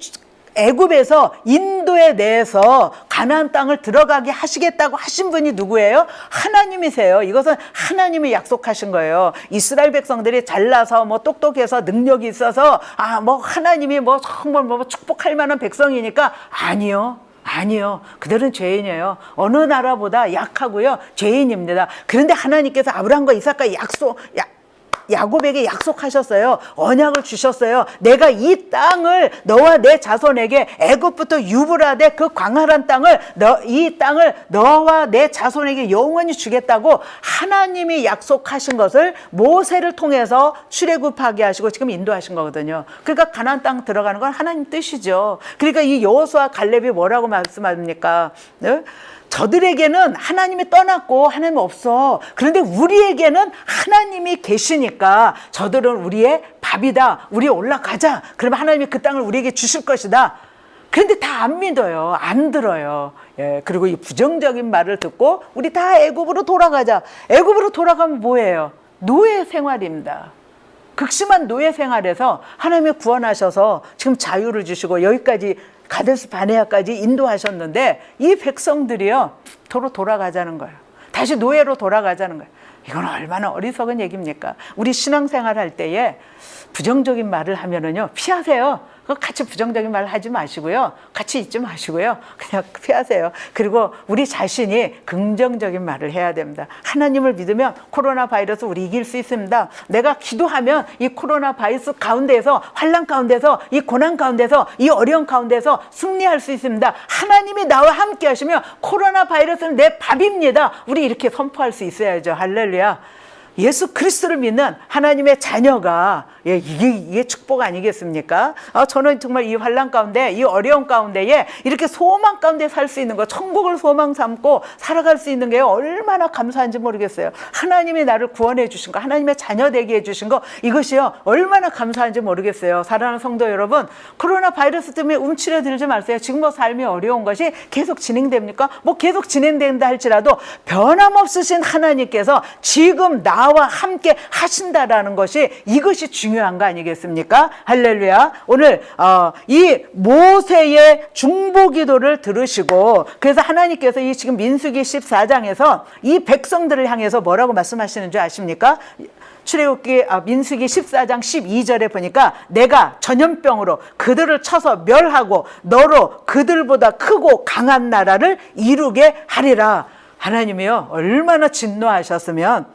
애굽에서 인도에 내서 가나안 땅을 들어가게 하시겠다고 하신 분이 누구예요? 하나님이세요. 이것은 하나님이 약속하신 거예요. 이스라엘 백성들이 잘나서 똑똑해서 능력이 있어서 하나님이 정말 축복할 만한 백성이니까 아니요. 그들은 죄인이에요. 어느 나라보다 약하고요. 죄인입니다. 그런데 하나님께서 아브라함과 이삭과 야곱에게 약속하셨어요. 언약을 주셨어요. 내가 이 땅을 너와 내 자손에게 애굽부터 유브라데 그 광활한 땅을 이 땅을 너와 내 자손에게 영원히 주겠다고 하나님이 약속하신 것을 모세를 통해서 출애굽하게 하시고 지금 인도하신 거거든요. 그러니까 가나안 땅 들어가는 건 하나님 뜻이죠. 그러니까 이 여호수아 갈렙이 뭐라고 말씀합니까? 네? 저들에게는 하나님이 떠났고 하나님 없어. 그런데 우리에게는 하나님이 계시니까 저들은 우리의 밥이다. 우리 올라가자. 그러면 하나님이 그 땅을 우리에게 주실 것이다. 그런데 다 안 믿어요. 안 들어요. 예, 그리고 이 부정적인 말을 듣고 우리 다 애굽으로 돌아가자. 애굽으로 돌아가면 뭐예요? 노예 생활입니다. 극심한 노예 생활에서 하나님이 구원하셔서 지금 자유를 주시고 여기까지 가데스 바네아까지 인도하셨는데 이 백성들이요 도로 돌아가자는 거예요. 다시 노예로 돌아가자는 거예요. 이건 얼마나 어리석은 얘기입니까? 우리 신앙생활 할 때에 부정적인 말을 하면은요 피하세요. 같이 부정적인 말 하지 마시고요. 같이 있지 마시고요. 그냥 피하세요. 그리고 우리 자신이 긍정적인 말을 해야 됩니다. 하나님을 믿으면 코로나 바이러스 우리 이길 수 있습니다. 내가 기도하면 이 코로나 바이러스 가운데에서 환난 가운데서 이 고난 가운데서 이 어려운 가운데서 승리할 수 있습니다. 하나님이 나와 함께 하시면 코로나 바이러스는 내 밥입니다. 우리 이렇게 선포할 수 있어야죠. 할렐루야. 예수 그리스도를 믿는 하나님의 자녀가 이게 축복 아니겠습니까? 저는 정말 이 환난 가운데 이 어려운 가운데에 이렇게 소망 가운데 살 수 있는 거 천국을 소망 삼고 살아갈 수 있는 게 얼마나 감사한지 모르겠어요. 하나님이 나를 구원해 주신 거 하나님의 자녀 되게 해주신 거 이것이요 얼마나 감사한지 모르겠어요. 사랑하는 성도 여러분 코로나 바이러스 때문에 움츠러들지 마세요. 지금 삶이 어려운 것이 계속 진행됩니까? 계속 진행된다 할지라도 변함없으신 하나님께서 지금 나와 함께 하신다라는 것이 이것이 중요한 거 아니겠습니까? 할렐루야. 오늘 이 모세의 중보기도를 들으시고 그래서 하나님께서 이 지금 민수기 14장에서 이 백성들을 향해서 뭐라고 말씀하시는 줄 아십니까? 출애굽기 민수기 14장 12절에 보니까 내가 전염병으로 그들을 쳐서 멸하고 너로 그들보다 크고 강한 나라를 이루게 하리라. 하나님이요 얼마나 진노하셨으면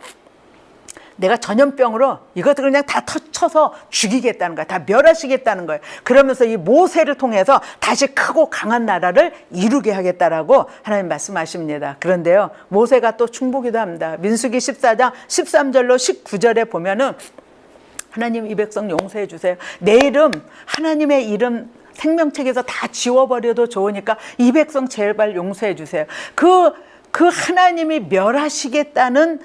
내가 전염병으로 이것들을 그냥 다 쳐서 죽이겠다는 거야. 다 멸하시겠다는 거예요. 그러면서 이 모세를 통해서 다시 크고 강한 나라를 이루게 하겠다라고 하나님 말씀하십니다. 그런데요, 모세가 또 중보기도 합니다. 민수기 14장 13절로 19절에 보면은 하나님 이 백성 용서해 주세요. 내 이름, 하나님의 이름 생명책에서 다 지워버려도 좋으니까 이 백성 제발 용서해 주세요. 그 하나님이 멸하시겠다는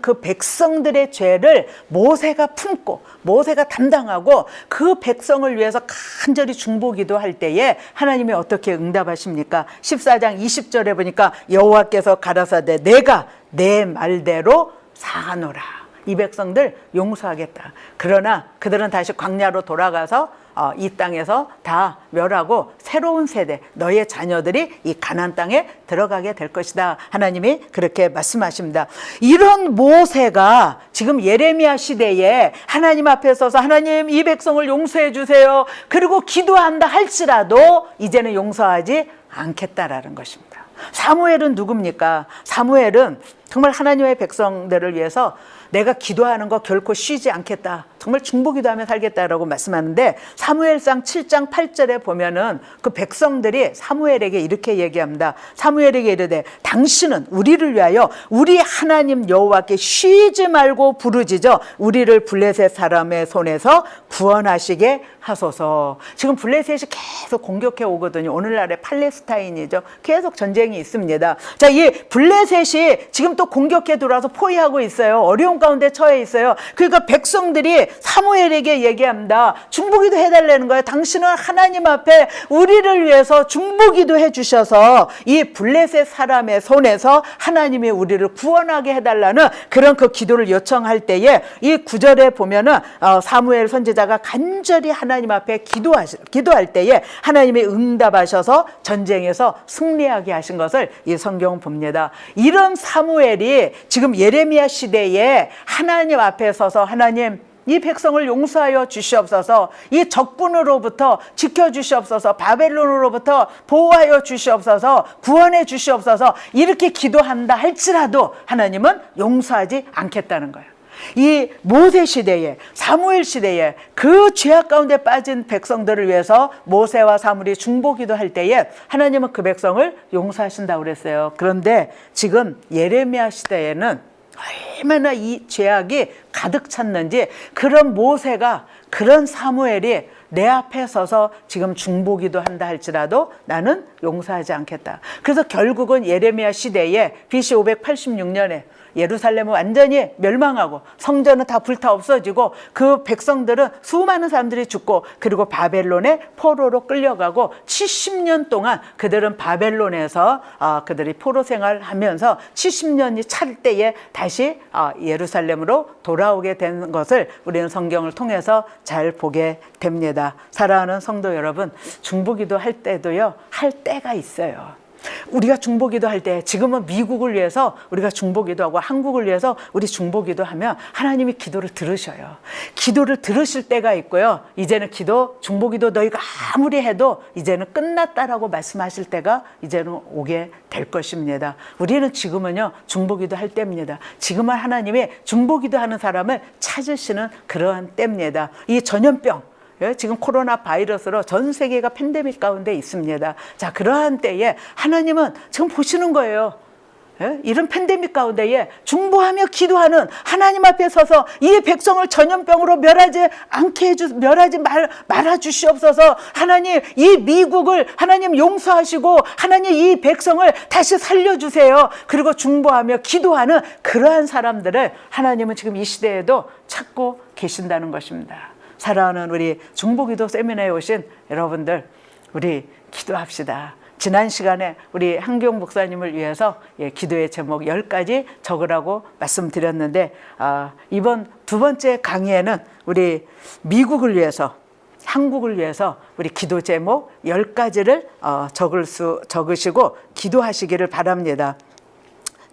그 백성들의 죄를 모세가 품고 모세가 담당하고 그 백성을 위해서 간절히 중보기도 할 때에 하나님이 어떻게 응답하십니까? 14장 20절에 보니까 여호와께서 가라사대 내가 내 말대로 사하노라. 이 백성들 용서하겠다. 그러나 그들은 다시 광야로 돌아가서 이 땅에서 다 멸하고 새로운 세대, 너의 자녀들이 이 가나안 땅에 들어가게 될 것이다. 하나님이 그렇게 말씀하십니다. 이런 모세가 지금 예레미야 시대에 하나님 앞에 서서 하나님 이 백성을 용서해 주세요. 그리고 기도한다 할지라도 이제는 용서하지 않겠다라는 것입니다. 사무엘은 누굽니까? 사무엘은 정말 하나님의 백성들을 위해서 내가 기도하는 거 결코 쉬지 않겠다. 정말 중보기도하며 살겠다라고 말씀하는데 사무엘상 7장 8절에 보면은 그 백성들이 사무엘에게 이렇게 얘기합니다. 사무엘에게 이르되 당신은 우리를 위하여 우리 하나님 여호와께 쉬지 말고 부르짖어 우리를 블레셋 사람의 손에서 구원하시게 하소서. 지금 블레셋이 계속 공격해 오거든요. 오늘날의 팔레스타인이죠. 계속 전쟁이 있습니다. 자, 이 블레셋이 지금 또 공격해 들어와서 포위하고 있어요. 어려운 가운데 처해 있어요. 그러니까 백성들이 사무엘에게 얘기합니다. 중보기도 해달라는 거예요. 당신은 하나님 앞에 우리를 위해서 중보기도 해주셔서 이 블레셋 사람의 손에서 하나님이 우리를 구원하게 해달라는 그런 그 기도를 요청할 때에 이 9절에 보면은 사무엘 선지자가 간절히 하나님 앞에 기도할 때에 하나님이 응답하셔서 전쟁에서 승리하게 하신 것을 이 성경은 봅니다. 이런 사무엘이 지금 예레미야 시대에 하나님 앞에 서서 하나님 이 백성을 용서하여 주시옵소서, 이 적군으로부터 지켜주시옵소서, 바벨론으로부터 보호하여 주시옵소서, 구원해 주시옵소서 이렇게 기도한다 할지라도 하나님은 용서하지 않겠다는 거예요. 이 모세 시대에 사무엘 시대에 그 죄악 가운데 빠진 백성들을 위해서 모세와 사무엘이 중보기도 할 때에 하나님은 그 백성을 용서하신다고 그랬어요. 그런데 지금 예레미야 시대에는 얼마나 이 죄악이 가득 찼는지 그런 모세가 그런 사무엘이 내 앞에 서서 지금 중보기도 한다 할지라도 나는 용서하지 않겠다. 그래서 결국은 예레미야 시대에 BC 586년에 예루살렘은 완전히 멸망하고 성전은 다 불타 없어지고 그 백성들은 수많은 사람들이 죽고 그리고 바벨론의 포로로 끌려가고 70년 동안 그들은 바벨론에서 그들이 포로 생활하면서 70년이 찰 때에 다시 예루살렘으로 돌아오게 된 것을 우리는 성경을 통해서 잘 보게 됩니다. 사랑하는 성도 여러분, 중보기도 할 때도요, 할 때가 있어요. 우리가 중보기도 할 때 지금은 미국을 위해서 우리가 중보기도하고 한국을 위해서 우리 중보기도하면 하나님이 기도를 들으셔요. 기도를 들으실 때가 있고요. 이제는 중보기도 너희가 아무리 해도 이제는 끝났다라고 말씀하실 때가 이제는 오게 될 것입니다. 우리는 지금은요 중보기도 할 때입니다. 지금은 하나님이 중보기도하는 사람을 찾으시는 그러한 때입니다. 이 전염병 지금 코로나 바이러스로 전 세계가 팬데믹 가운데 있습니다. 자, 그러한 때에 하나님은 지금 보시는 거예요. 이런 팬데믹 가운데에 중보하며 기도하는 하나님 앞에 서서 이 백성을 전염병으로 멸하지 말아 주시옵소서. 하나님 이 미국을 하나님 용서하시고 하나님 이 백성을 다시 살려주세요. 그리고 중보하며 기도하는 그러한 사람들을 하나님은 지금 이 시대에도 찾고 계신다는 것입니다. 사랑하는 우리 중보기도 세미나에 오신 여러분들, 우리 기도합시다. 지난 시간에 우리 한경 목사님을 위해서 기도의 제목 10가지 적으라고 말씀드렸는데 이번 두 번째 강의에는 우리 미국을 위해서 한국을 위해서 우리 기도 제목 10가지를 적으시고 기도하시기를 바랍니다.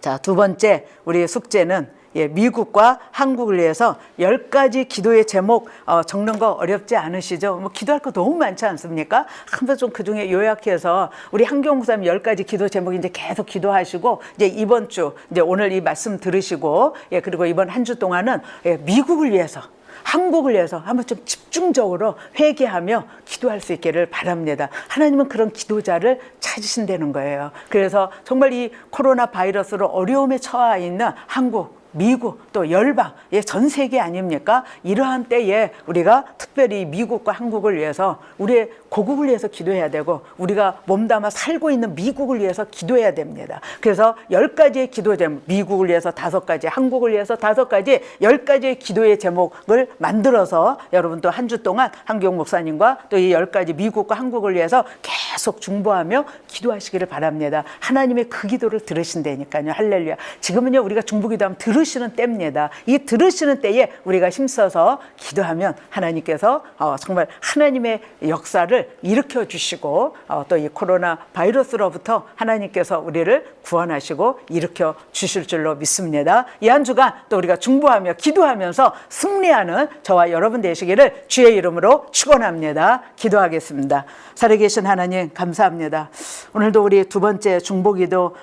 자, 두 번째 우리 숙제는 미국과 한국을 위해서 10가지 기도의 제목 적는 거 어렵지 않으시죠? 뭐 기도할 거 너무 많지 않습니까? 한번 좀 그중에 요약해서 우리 한경 목사님 10가지 기도 제목 이제 계속 기도하시고 이제 이번 주 이제 오늘 이 말씀 들으시고 그리고 이번 한 주 동안은 미국을 위해서 한국을 위해서 한번 좀 집중적으로 회개하며 기도할 수 있기를 바랍니다. 하나님은 그런 기도자를 찾으신다는 거예요. 그래서 정말 이 코로나 바이러스로 어려움에 처해 있는 한국, 미국 또 열방, 전 세계 아닙니까? 이러한 때에 우리가 특별히 미국과 한국을 위해서 우리의 고국을 위해서 기도해야 되고 우리가 몸담아 살고 있는 미국을 위해서 기도해야 됩니다. 그래서 10가지의 기도 제목, 미국을 위해서 5가지, 한국을 위해서 5가지, 10가지의 기도의 제목을 만들어서 여러분 또 한 주 동안 한기용 목사님과 또 이 10가지 미국과 한국을 위해서 계속 중보하며 기도하시기를 바랍니다. 하나님의 그 기도를 들으신다니까요. 할렐루야. 지금은요 우리가 중보기도하면 들으시는 때입니다. 이 들으시는 때에 우리가 힘써서 기도하면 하나님께서 정말 하나님의 역사를 일으켜 주시고 또 이 코로나 바이러스로부터 하나님께서 우리를 구원하시고 일으켜 주실 줄로 믿습니다. 이 한 주간 또 우리가 중보하며 기도하면서 승리하는 저와 여러분 되시기를 주의 이름으로 축원합니다. 기도하겠습니다. 살아계신 하나님 감사합니다. 오늘도 우리 두 번째 중보기도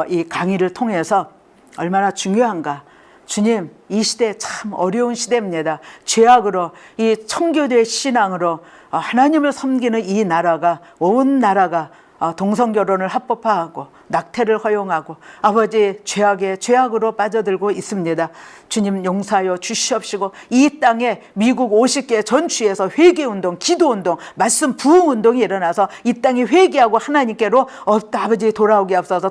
이 강의를 통해서 얼마나 중요한가. 주님, 이 시대 참 어려운 시대입니다. 죄악으로 이 청교도의 신앙으로 하나님을 섬기는 이 나라가, 온 나라가 동성결혼을 합법화하고 낙태를 허용하고 아버지 죄악으로 빠져들고 있습니다. 주님 용서하여 주시옵시고 이 땅에 미국 50개 전주에서 회개운동, 기도운동, 말씀 부흥운동이 일어나서 이 땅이 회개하고 하나님께로 아버지 돌아오게 앞서서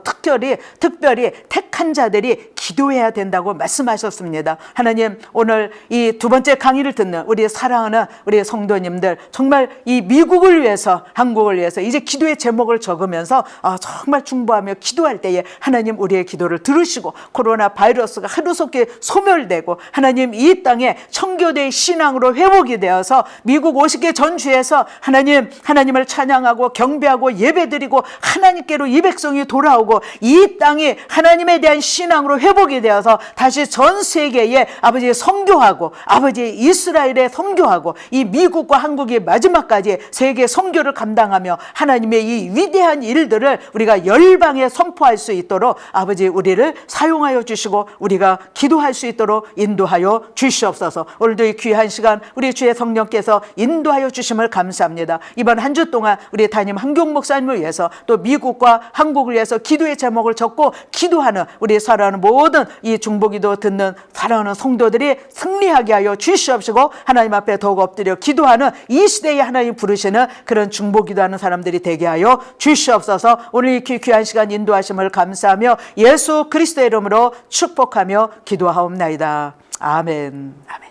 특별히 택한 자들이 기도해야 된다고 말씀하셨습니다. 하나님 오늘 이 두 번째 강의를 듣는 우리 사랑하는 우리 성도님들 정말 이 미국을 위해서 한국을 위해서 이제 기도의 제목을 적으면서 정말 중보하며 기도할 때에 하나님 우리의 기도를 들으시고 코로나 바이러스가 하루속히 소멸되고 하나님 이 땅에 청교도의 신앙으로 회복이 되어서 미국 50개 전주에서 하나님을 찬양하고 경배하고 예배드리고 하나님께로 이 백성이 돌아오고 이 땅이 하나님에 대한 신앙으로 회복이 되어서 다시 전 세계에 아버지 선교하고 아버지 이스라엘에 선교하고 이 미국과 한국이 마지막까지 세계 선교를 감당하며 하나님의 이 위대한 일들을 우리가 열방에 선포할 수 있도록 아버지 우리를 사용하여 주시고 우리가 기도할 수 있도록 인도하여 주시옵소서. 오늘도 이 귀한 시간 우리 주의 성령께서 인도하여 주심을 감사합니다. 이번 한 주 동안 우리 담임 한기용 목사님을 위해서 또 미국과 한국을 위해서 기도의 제목을 적고 기도하는 우리 사랑하는 모든 이 중보기도 듣는 사랑하는 성도들이 승리하게 하여 주시옵시고 하나님 앞에 더욱 엎드려 기도하는 이 시대에 하나님 부르시는 그런 중보기도하는 사람들이 되게 하여 주시옵소서. 오늘 이 귀한 시간 인도하심을 감사하며 예수 그리스도의 이름으로 축복하며 기도하옵나이다. 아멘. 아멘.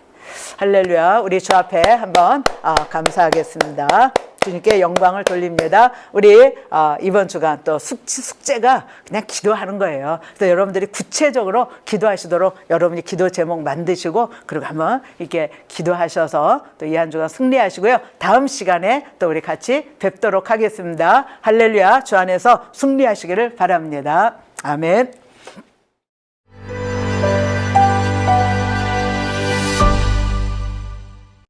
할렐루야. 우리 주 앞에 한번 감사하겠습니다. 주님께 영광을 돌립니다. 우리 이번 주간 또 숙제가 그냥 기도하는 거예요. 그래서 여러분들이 구체적으로 기도하시도록 여러분이 기도 제목 만드시고 그리고 한번 이렇게 기도하셔서 또 이 한 주간 승리하시고요. 다음 시간에 또 우리 같이 뵙도록 하겠습니다. 할렐루야. 주 안에서 승리하시기를 바랍니다. 아멘.